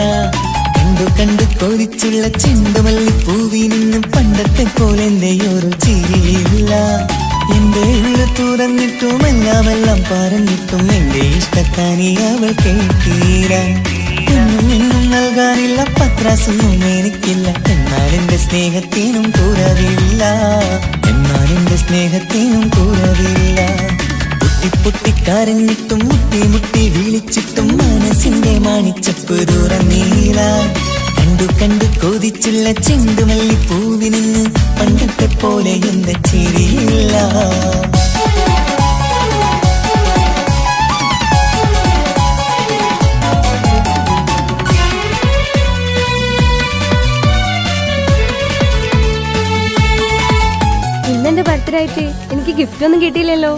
കണ്ടു കണ്ടു കൊതിച്ചുള്ള ചെണ്ടുമല്ലി പൂവി നിന്നും പണ്ടത്തെ പോലെ എന്റെയൊരു ചിരിയില്ല. എന്റെ ഉള്ളു തുറന്നിട്ടും എല്ലാം പറഞ്ഞിട്ടും എന്റെ ഇഷ്ടക്കാരി അവൾ കേട്ടീര. ഒന്നും നൽകാനില്ല, പത്രാസൊന്നും എനിക്കില്ല. എന്നാൽ എന്റെ സ്നേഹത്തിനും കുറവില്ല, എന്നാൽ എന്റെ സ്നേഹത്തിനും കുറവില്ല. പൊട്ടി കരഞ്ഞിട്ടും മുട്ടി മുട്ടി വിളിച്ചിട്ടും മനസ്സിന്റെ മണിച്ചപ്പ് തുറന്നീല. കണ്ടു കണ്ടു കൊതിച്ചുള്ള ചെണ്ടുമല്ലി പൂവിന് പണ്ടത്തെ പോലെ എന്റെ ചിരിയില്ല. ഇന്നെന്റെ ബർത്ത്ഡേ ആയിട്ട് എനിക്ക് ഗിഫ്റ്റ് ഒന്നും കിട്ടിയില്ലല്ലോ.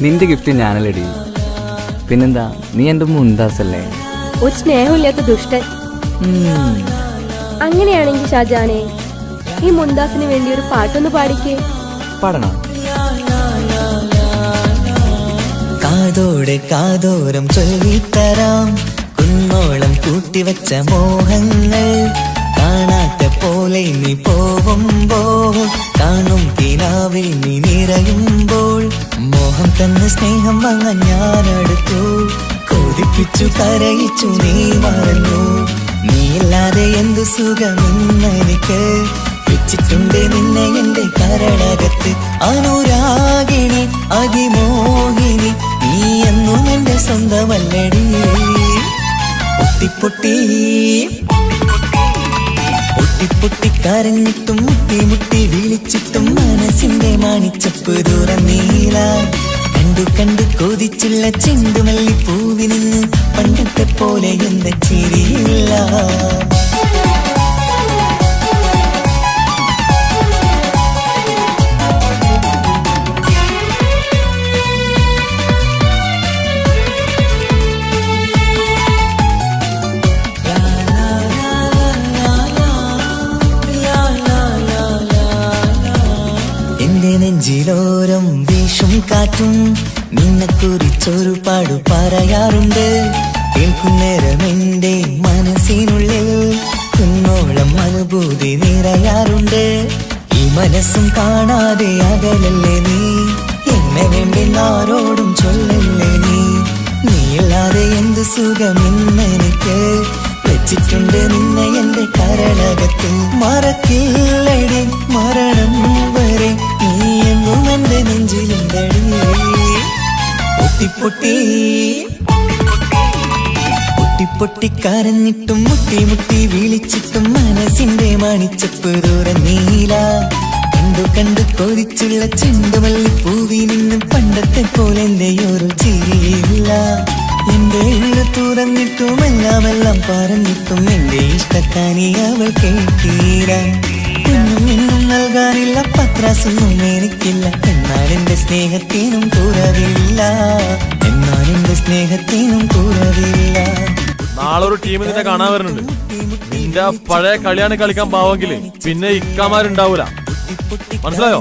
നിന്റെ ഗിഫ്റ്റ് ഞാനല്ലടി, പിന്നെന്താ, നീ എന്റെ മുന്താസല്ലേ. ഒരു സ്നേഹമില്ലാത്ത ദുഷ്ടൻ. അങ്ങനെയാണെങ്കിൽ ഷാജാനെ, ഈ മുന്താസിന് വേണ്ടി ഒരു പാട്ടൊന്ന് പാടിക്കേ. പാടണം. കാതോടെ കാതോരം ചൊല്ലിത്തരാം കുന്നോളം കൂട്ടിവച്ച മോഹങ്ങൾ. കാണാത്ത പോലെ നീ പോവുമ്പോൾ, കാണും കിനാവിൽ നീ നിറയുമ്പോൾ, മോഹം തന്നെ സ്നേഹം വാങ്ങാൻ ഞാനെടുത്തു. കൊതിപ്പിച്ചു കരയിച്ചു നീ മറന്നു. നീയില്ലാതെ എന്തു സുഖമെന്നെനിക്ക്. വെച്ചിട്ടുണ്ട് നിന്നെ എന്റെ കരളകത്ത്. അനുരാഗിണി അതിമോഹിനി, നീ എന്നും എന്റെ സ്വന്തമല്ലടി. പൊട്ടി പൊട്ടി കരഞ്ഞിട്ടും മുട്ടി മുട്ടി വിളിച്ചിട്ടും മനസ്സിന്റെ മണിച്ചപ്പ് തുറന്നീല. കണ്ടു കണ്ടു കൊതിച്ചുള്ള ചെണ്ടുമല്ലി പൂവിന് പണ്ടത്തെ പോലെ എന്റെ ചിരിയില്ല. നെഞ്ചിലോരം വീശും കാറ്റും നിന്നെക്കുറിച്ചൊരു പാടു പറയാറുണ്ട്. കേൾക്കുന്നേരം എന്റെ മനസ്സിനുള്ളിൽ കുന്നോളം അനുഭൂതി നിറയാറുണ്ട്. ഈ മനസ്സും കാണാതെ അകലല്ലേ നീ, എന്നെ വേണ്ടി ആരോടും ചൊല്ലല്ലേ നീ. നീയില്ലാതെ എന്ത് സുഖമെന്നെനിക്ക്. വെച്ചിട്ടുണ്ട് നിന്നെ എന്റെ കരളകത്ത്. മറക്കില്ലടി മരണം വരെ, നീ എന്നും എന്റെ നെഞ്ചിലുണ്ടടി. പൊട്ടി കരഞ്ഞിട്ടും മുട്ടി മുട്ടി വിളിച്ചിട്ടും മനസ്സിന്റെ മണിച്ചപ്പ് തുറന്നീല. കണ്ടു കണ്ടു കൊതിച്ചുള്ള ചെണ്ടുമല്ലി പൂവി നിന്നും പണ്ടത്തെ പോലെ എന്റെയൊരു ചിരിയില്ല. എന്റെ ഉള്ളു തുറന്നിട്ടും എല്ലാം പറഞ്ഞിട്ടും എന്റെ ഇഷ്ടക്കാരി അവൾ കേട്ടീര. ഒന്നും നൽകാനില്ല, പത്രാസൊന്നും എനിക്കില്ല. എന്നാൽ എന്റെ സ്നേഹത്തിനും കുറവില്ല, എന്നാൽ എന്റെ സ്നേഹത്തിനും കുറവില്ല. നാളൊരു ടീം നിന്നെ കാണാൻ വരുന്നുണ്ട്. നിന്റെ പഴയ കളിയാണ് കളിക്കാൻ പാവെങ്കില് പിന്നെ ഇക്കാമാരുണ്ടാവൂല, മനസ്സിലായോ?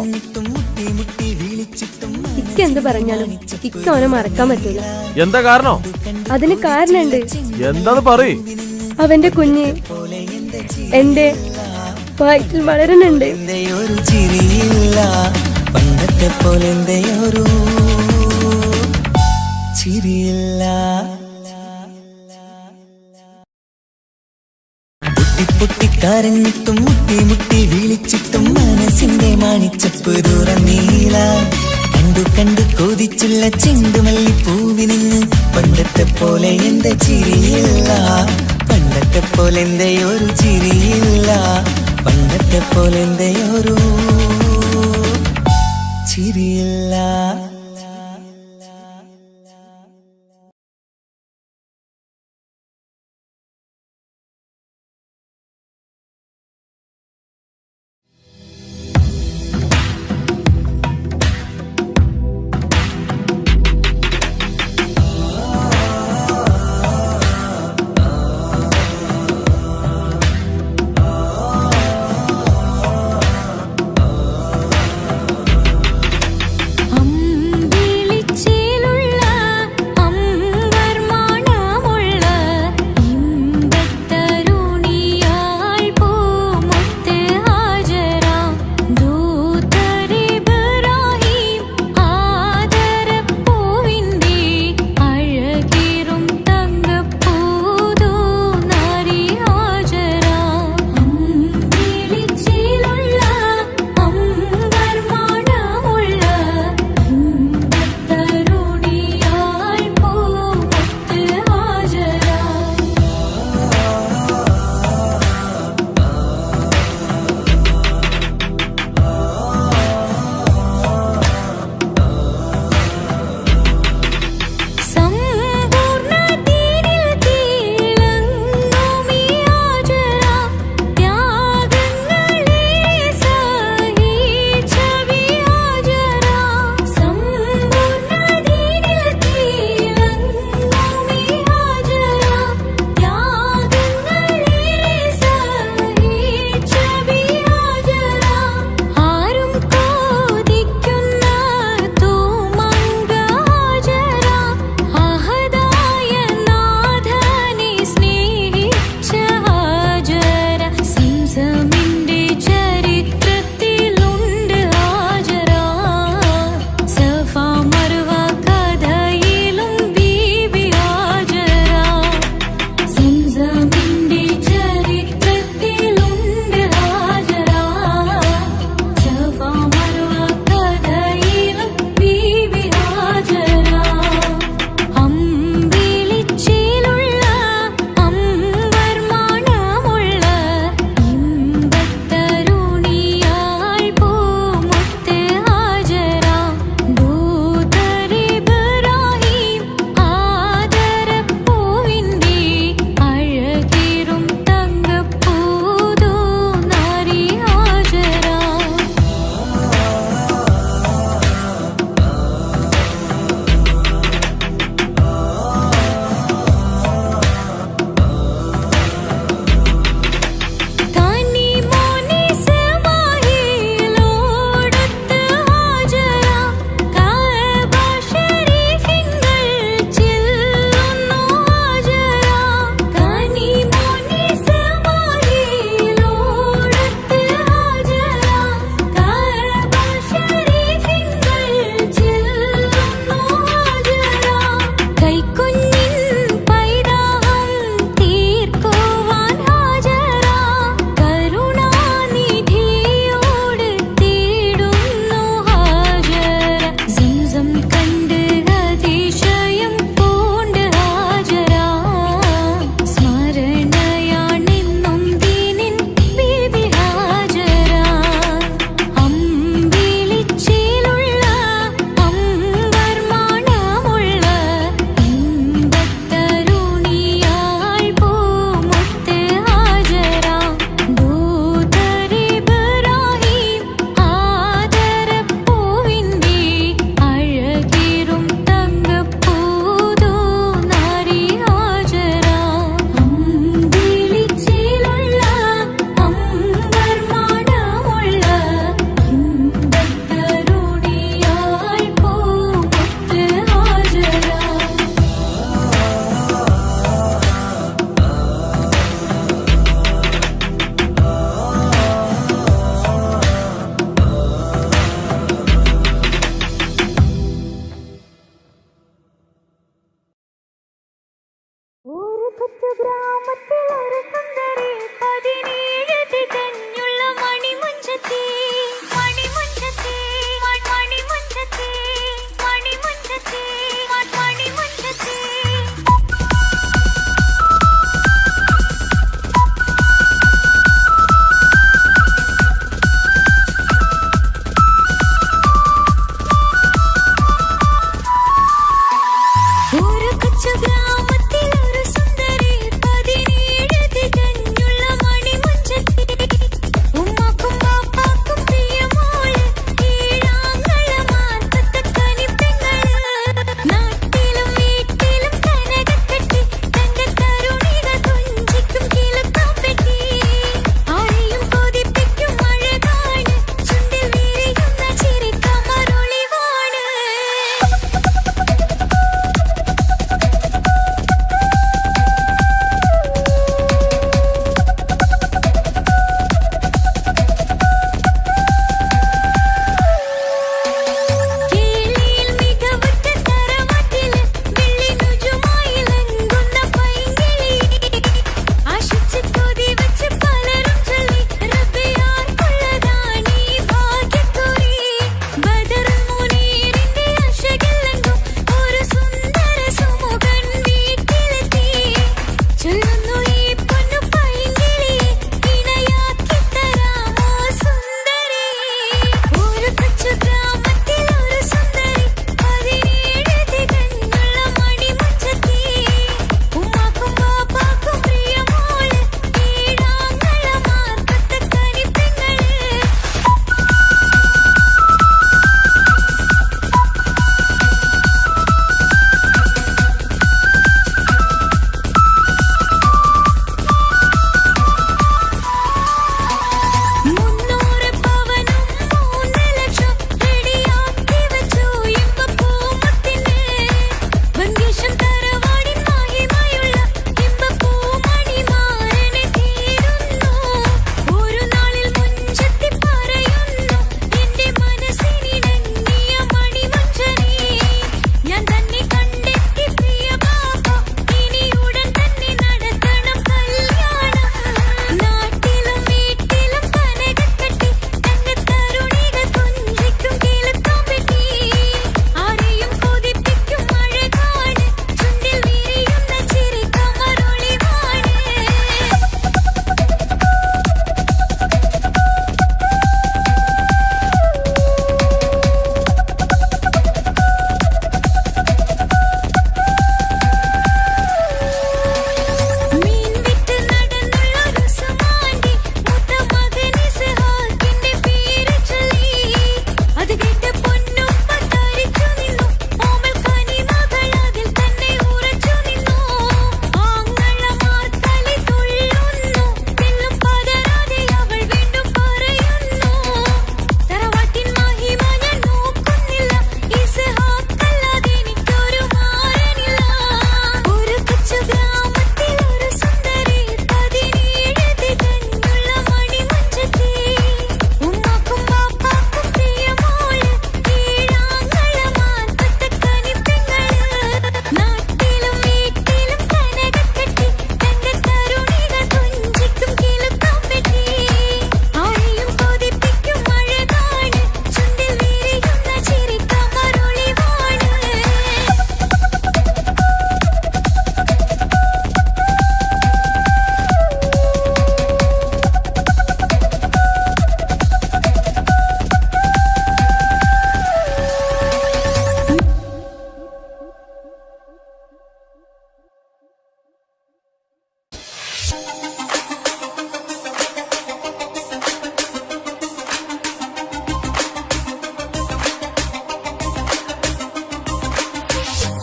ഇക്ക എന്ത് പറഞ്ഞാലും ഇക്ക അവനെ മറക്കാൻ പറ്റൂല. എന്താ കാരണം? അതിന് കാരണുണ്ട്. എന്താന്ന് പറയ്. അവന്റെ കുഞ്ഞ് എന്റെ വയറ്റിൽ വളരുന്നുണ്ട്. ഒരു ചിരിയില്ല, പണ്ടത്തെ പോലെ ഒരു ചിരിയില്ല. പൊട്ടി കരഞ്ഞിട്ടും മുട്ടി മുട്ടി വിളിച്ചിട്ടും മനസ്സിന്റെ മണിച്ചപ്പ് തുറന്നീല. കണ്ടു കണ്ടു കൊതിച്ചുള്ള ചെണ്ടുമല്ലി പൂവിന് പണ്ടത്തെ പോലെ എന്റെ ചിരിയില്ല. പണ്ടത്തെ പോലെ എന്റെ ഒരു ചിരിയില്ല, പണ്ടത്തെ പോലെ എന്റെ ഒരു ചിരിയില്ല.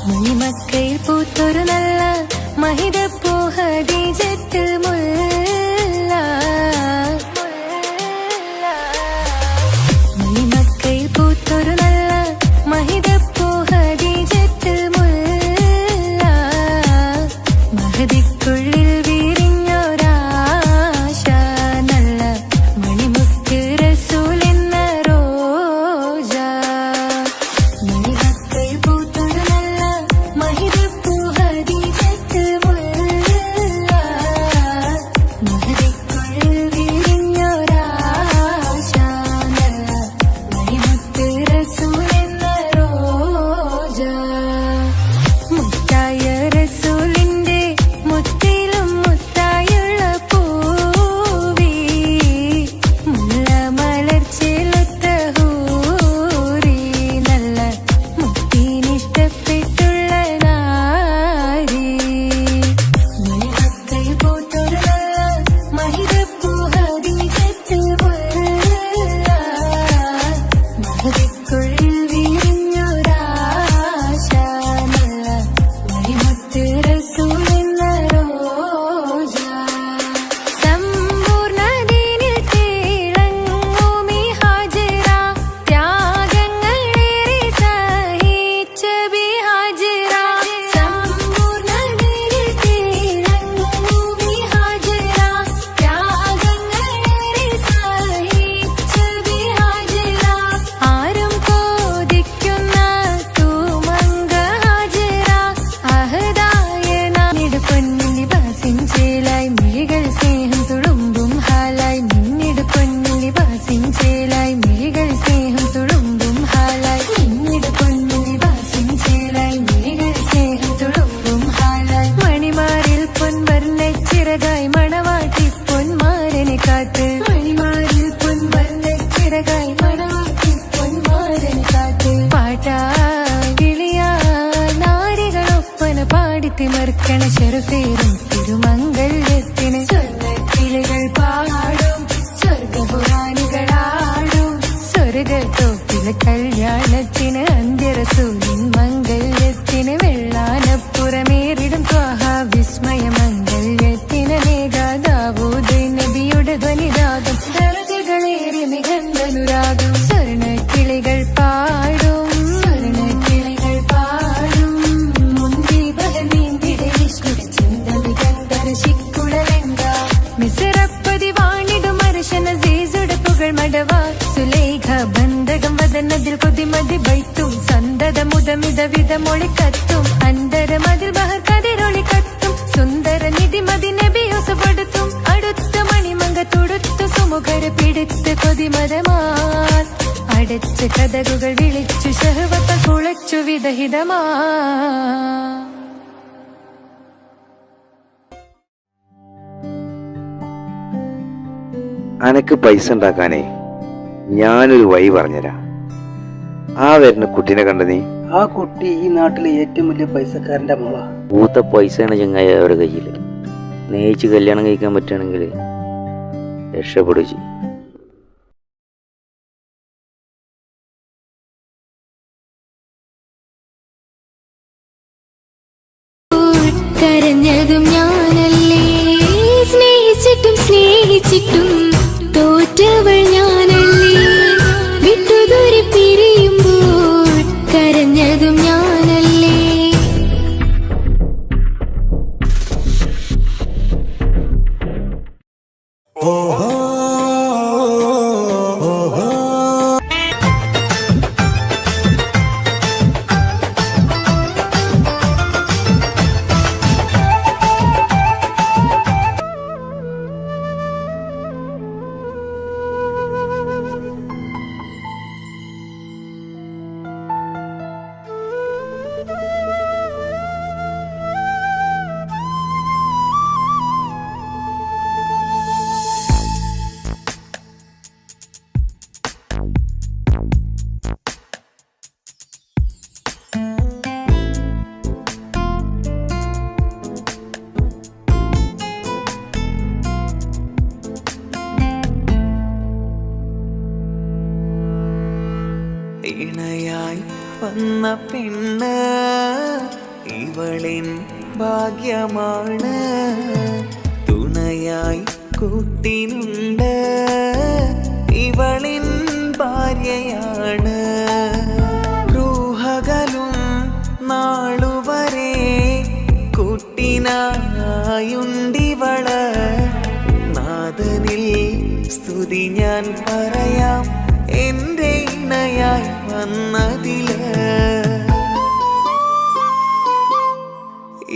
മണിമക്കയിൽ പൂത്തൊരു നല്ല മഹിതപ്പൂ ഹദീജത്ത് മുല്ല. മണിമക്കയിൽ പൂത്തൊരു നല്ല മഹിതപ്പൂ ഹദീജത്ത് മുല്ല. മഹദിക്കുള്ളിൽ വിരിഞ്ഞൊരാശ നല്ല മണിമുത്ത് റസൂൽ എന്ന റോജ. മണിമക്കയിൽ പൂത്തൊരു നല്ല മഹിതപ്പൂ ഹദീജത്ത് മുല്ല. തിമർക്കണ ചെറുപേരും തിരുമംഗല്യത്തിന് സ്വർണ്ണക്കിളികൾ പാടും സ്വർഗപുരാണികളാടും സ്വർഗത്തോപ്പിലെ കല്യാണത്തിന് അന്ത്യറസൂലിൻ മംഗല്യത്തിന് വെള്ളാനപ്പുറമേറിടും ത്വാഹ വിസ്മയ മംഗല്യത്തിന് മേഘാദാവൂദ് നബിയുടെ ധ്വനിരാഗം ദർജകളേറി മികന്ധനുരാഗം സ്വർണ്ണക്കിളികൾ പാടും സ്വർണ്ണക്കിളികൾ പാടും മുന്തി ബഹനീന്തിടെ വിഷ്ണുടെ ചിന്ത വികന്ധര ശിക്കുളലെങ്ക മിസറപ്പതി വാണിടും അർശന സീസുടെ പുകൾ മടവാ സുലേഖ ബന്ധകം വദനതിൽ കൊതിമതി ബൈത്തും സന്തത മുതമിത വിധമൊളി കത്തും അന്തരമതിൽ ബഹർ കതിരൊളി കത്തും സുന്ദര നിധിമതി നബി യൂസഫെടുത്തും അടുത്ത മണിമങ്ക തുടുത്തു സുമുഖര് പിടിത്ത് കൊതിമതമാൽ അടച്ച് കഥകുകൾ വിളിച്ചു ശഹവത്ത കുളച്ചു വിദഹിതമാ. അനക്ക് പൈസ ഉണ്ടാക്കാനേ ഞാനൊരു വഴി പറഞ്ഞുതരാം. ആ വരുന്ന കുട്ടീനെ കണ്ട നീ? ആ കുട്ടി ഈ നാട്ടിലെ ഏറ്റവും വലിയ പൈസക്കാരന്റെ മോളാ. പൂത്ത പൈസയാണ് ചങ്ങായി അവരുടെ കയ്യിൽ. സ്നേഹിച്ച് കല്യാണം കഴിക്കാൻ പറ്റുകയാണെങ്കിൽ രക്ഷപ്പെടുക. കരഞ്ഞതും ഞാനല്ലേ, സ്നേഹിച്ചിട്ടും സ്നേഹിച്ചിട്ടും തോറ്റവൾ ഞാനല്ലേ, വിട്ടുദൂരെ പിരിയുമ്പോൾ കരഞ്ഞതും ഞാനല്ലേ. ഇണയായി വന്ന പെണ്ണ് ഇവളിൻ ഭാഗ്യമാണ്, തുണയായി കൂട്ടിനുണ്ട് ഇവളിൻ ഭാര്യയാണ്. റൂഹകലും നാളുവരെ കൂട്ടിനായുണ്ടിവള്, നാദനിൽ സ്തുതി ഞാൻ പറയാം എന്റെ ഇണയായി വന്നതില്.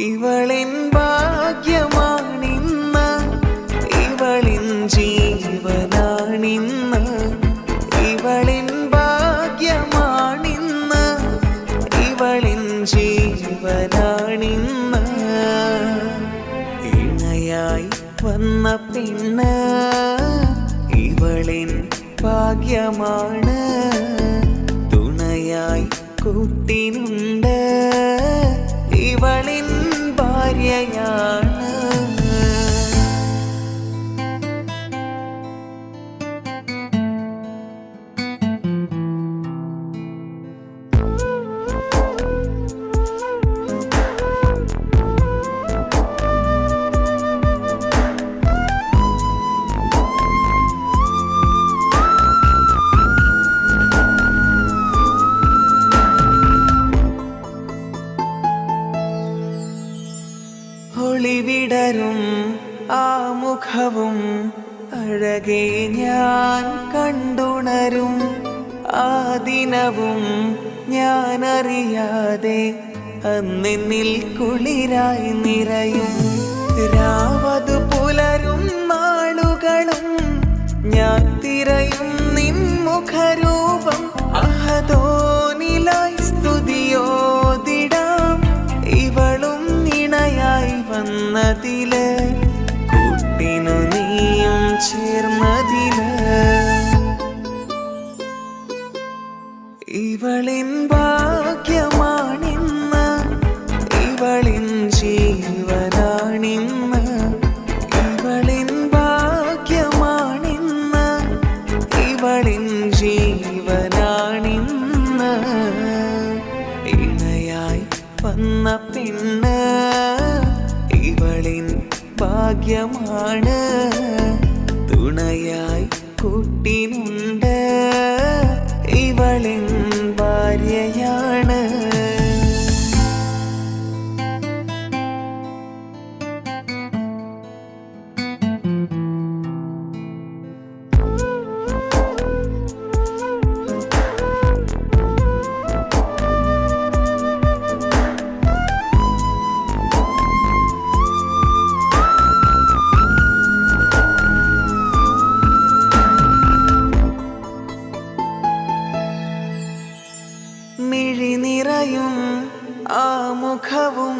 ഇവളിൻ ഭാഗ്യമാണിന്ന്, ഇവളിൻ ജീവനാണിന്ന്, ഇവളിൻ ഭാഗ്യമാണിന്ന്, ഇവളിൻ ജീവനാണിന്ന്. ഇണയായി വന്ന പെണ്ണ് ഇവളിൻ ഭാഗ്യമാണ്, തുണയായി കൂട്ടിനുണ്ട് ഇവളിൻ ഭാര്യയാണ്. ഒളിവിടരും ആ മുഖവും അഴകെ ഞാൻ കണ്ടുണരും, ആ ദിനവും ഞാനറിയാതെ അന്നെന്നിൽ കുളിരായി നിറയും. രാവതു പുലരും നാളുകളും ഞാൻ തിരയും നിൻ മുഖരൂപം, അഹദോനിലായി സ്തുതിയോതിടാം ഇവളും ഇണയായി വന്നതില്, കൂട്ടിനു നീയും ചേർന്നതില്. ഇവളിൻ ഭാഗ്യമാണിന്ന്, ഇവളിൻ ജീവനാണിന്ന്, വന്ന പെണ്ണ് ഇവളിൻ ഭാഗ്യമാണ് തുണയായി കൂട്ടിനുണ്ട് ഇവളിൻ ഭാര്യയാണ് മിഴിനിറയും ആ മുഖവും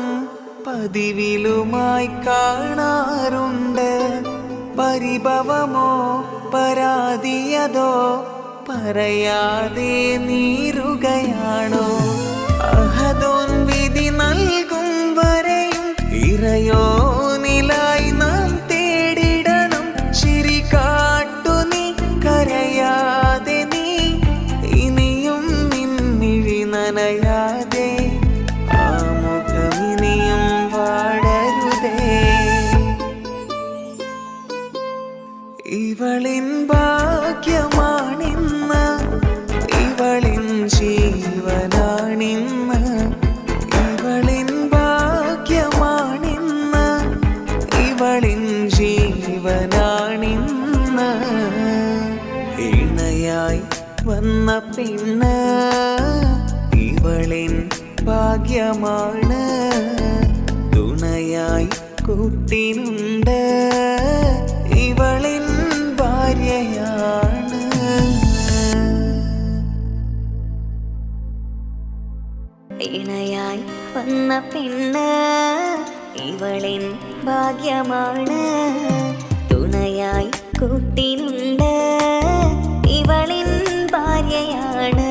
പതിവിലുമായി കാണാറുണ്ട് പരിഭവമോ പരാതിയതോ പറയാതെ നീറുകയാണോ അഹദോൻ വിധി നൽകും വരെയും ഇറയോനിലായി നാം തേടിടണം ചിരി കാട്ടു നീ കരയാതെ നീ ഇനിയും നിൻമിഴി നനയാതെ ആ മുഖമിനിയും വാടരുതേ ഇവളിൻ ഭാഗ്യമാണിന്ന് ഇവളിൻ ജീവനാണിന്ന് ഇവളിൻ ഭാഗ്യമാണിന്ന് ഇവളിൻ ജീവനാണിന്ന് ഇണയായി വന്ന പെണ്ണ് ഇവളിൻ ഭാഗ്യമാണ് തുണയായി കൂട്ടിനുണ്ട് ഇവളിൻ ഭാര്യയാണ് ഇണയായി വന്ന പെണ്ണ് ഇവളിൻ ഭാഗ്യമാണ് തുണയായി കൂട്ടിനുണ്ട് ഇവളിൻ ഭാര്യയാണ്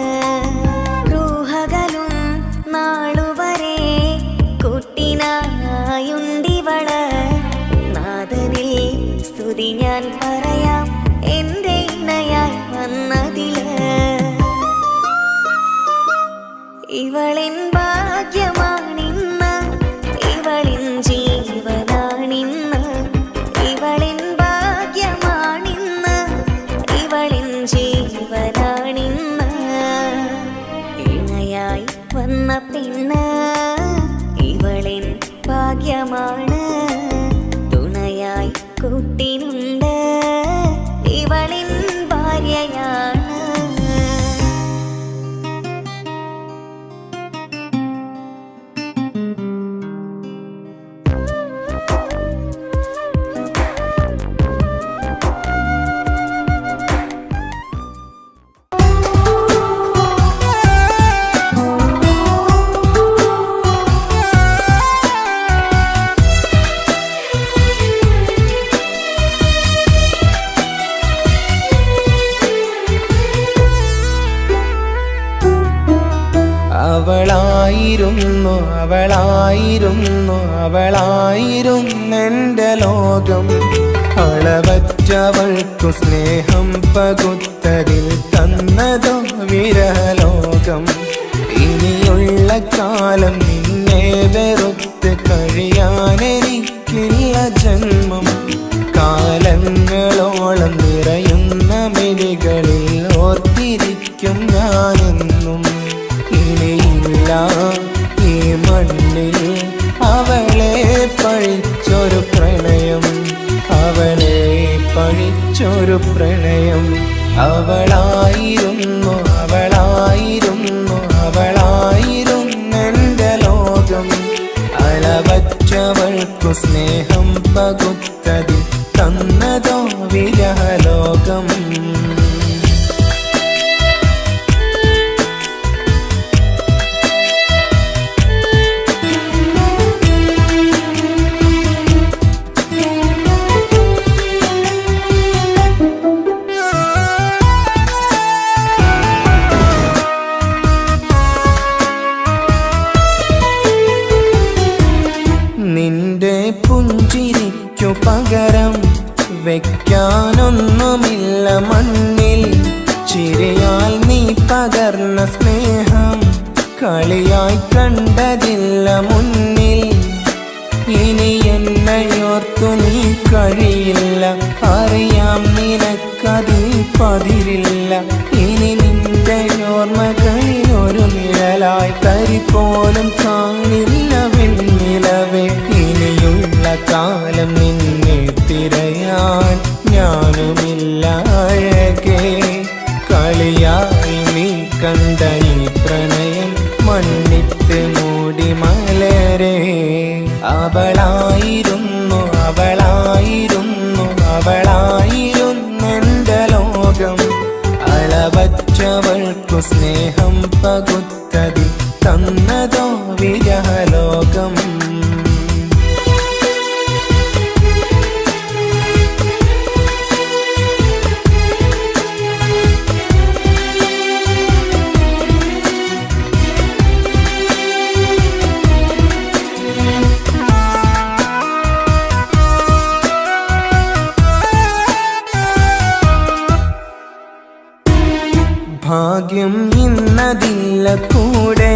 റൂഹകളും നാളുവരെ കൂട്ടിനായുണ്ടിവള് നാദനിൽ സ്തുതി ഞാൻ പറയാം എൻ്റെ ഇണയായി വന്നതില് ഇവളിൻ ഭാഗ്യമാണിന്ന് ഇവളിൻ ജീവനാണിന്ന് ഇവളിൻ ഭാഗ്യമാണിന്ന് ഇവളിൻ ജീവനാണിന്ന് ഇണയായി വന്ന പെണ്ണ് ഇവളിൻ ഭാഗ്യമാണ് തുണയായി കൂട്ടിനുണ്ട് ഇവളിൻ ഭാര്യയാണ് അവളായിരുന്നെൻ്റെ ലോകം അളവറ്റവൾക്കു സ്നേഹം പകുത്തതിൽ തന്നതോ വിരലോകം ഇനിയുള്ള കാലം നിന്നെ വെറുത്ത് കഴിയാനെനിക്കില്ല ജന്മം കാലങ്ങളോളം നിറയുന്ന മിഴികളിൽ ഓർത്തിരിക്കും ഞാനെന്നും ഇനിയില്ല ഈ മണ്ണിൽ അവളെ പഴിച്ചൊരു പ്രണയം അവളെ പഴിച്ചൊരു പ്രണയം അവളായിരുന്നെൻ്റെ ലോകം അളവറ്റവൾക്കു സ്നേഹം പകുത്തതിൽ തന്നതോ വിരഹലോകം നിന്റെ പുഞ്ചിരിക്കു പകരം വെക്കാനൊന്നുമില്ല മണ്ണിൽ ചിരിയാൽ നീ പകർന്ന സ്നേഹം കളിയായി കണ്ടതില്ല അവളായിരുന്നു അവളായിരുന്നു അവളായിരുന്നെന്റെ ലോകം അളവറ്റവൾക്കു സ്നേഹം പകുത്തതിൽ തന്നതോ വിരഹലോകം ഭാഗ്യം ഇന്നതില്ല കൂടെ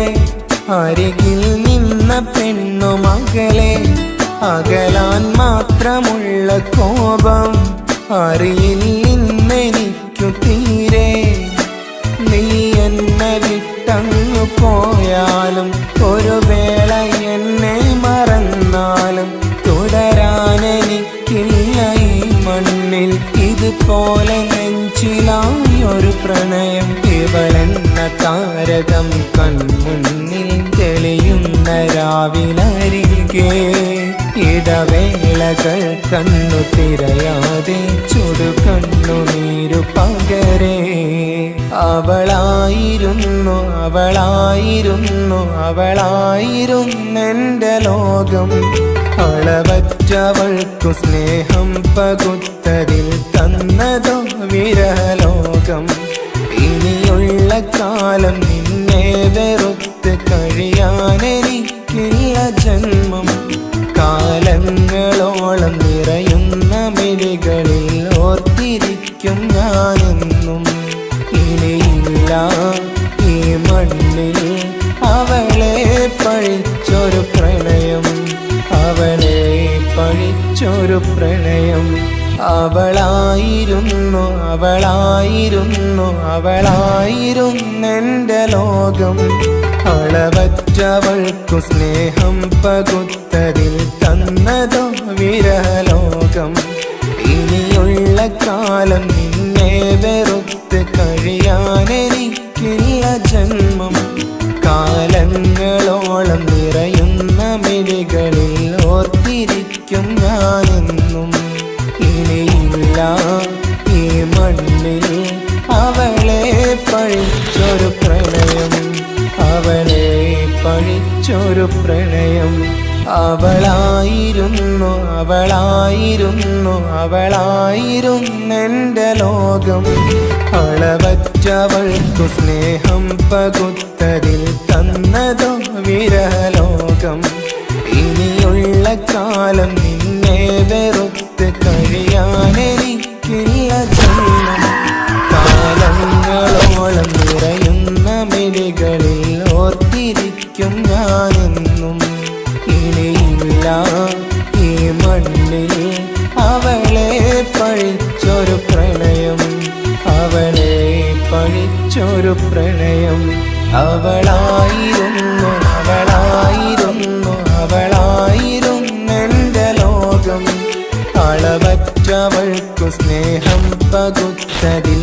അരികിൽ നിന്ന പെണ്ണു മകളെ അകലാൻ മാത്രമുള്ള കോപം അറിയില്ലെന്നെനിക്കു തീരെ നീ എന്നെ വിട്ടങ്ങു പോയാലും ഒരു വേള എന്നെ മറന്നാലും തുടരാനെനിക്കില്ല ഈ മണ്ണിൽ ഇതുപോലെ നെഞ്ചിലായൊരു പ്രണയം ഇവളെന്ന താരകം കൺമുന്നിൽ തെളിയുന്ന രാവിലരികെ ഇടവേളകൾ കണ്ണു തിരയാതെ ചുടുകണ്ണുനീരു പകരേ അവളായിരുന്നു അവളായിരുന്നു അവളായിരുന്നെന്റെ ലോകം അളവറ്റവൾക്കു സ്നേഹം പകുത്തതിൽ തന്നതോ വിരഹലോകം ഇനിയുള്ള കാലം നിന്നെ വെറുത്ത് കഴിയാനെനിക്കില്ല ജന്മം കാലങ്ങളോളം നിറയുന്ന മിഴികളിൽ ഓർത്തിരിക്കും ഞാനെന്നും ഇനിയില്ല ഈ മണ്ണിൽ അവളെ പഴിച്ചൊരു പ്രണയം അവളെ പഴിച്ചൊരു പ്രണയം അവളായിരുന്നു അവളായിരുന്നു അവളായിരുന്നെന്റെ ലോകം അളവറ്റവൾക്കു സ്നേഹം പകുത്തതിൽ തന്നതോ വിരഹലോകം ഇനിയുള്ള കാലം നിന്നെ വെറുത്ത് കഴിയാനെനിക്കില്ല ജന്മം കാലങ്ങളോളം നിറയുന്ന മിഴികളിൽ ഓർത്തിരിക്കും ഞാനെന്നും ഇനിയില്ല ഈ മണ്ണിൽ അവളെ പഴിച്ചൊരു പ്രണയം അവളെ പഴിച്ചൊരു പ്രണയം അവളായിരുന്നു അവളായിരുന്നു അവളായിരുന്നെന്റെ ലോകം അളവറ്റവൾക്കു സ്നേഹം പകുത്തതിൽ തന്നതോ വിരഹലോകം ഇനിയുള്ള കാലം നിന്നെ വെറുത്ത് കഴിയാനെനിക്കില്ല ജന്മം കാലങ്ങളോളം നിറയുന്ന മിഴികളിൽ ഓർത്തിരിക്കും ഞാനെന്നും ഇനിയില്ല ഈ മണ്ണിൽ അവളെ പഴിച്ചൊരു പ്രണയം അവളെ പഴിച്ചൊരു പ്രണയം അവളായിരുന്നു അവളായിരുന്നു അവളായിരുന്നെന്റെ ലോകം അളവറ്റവൾക്കു സ്നേഹം പകുത്തതിൽ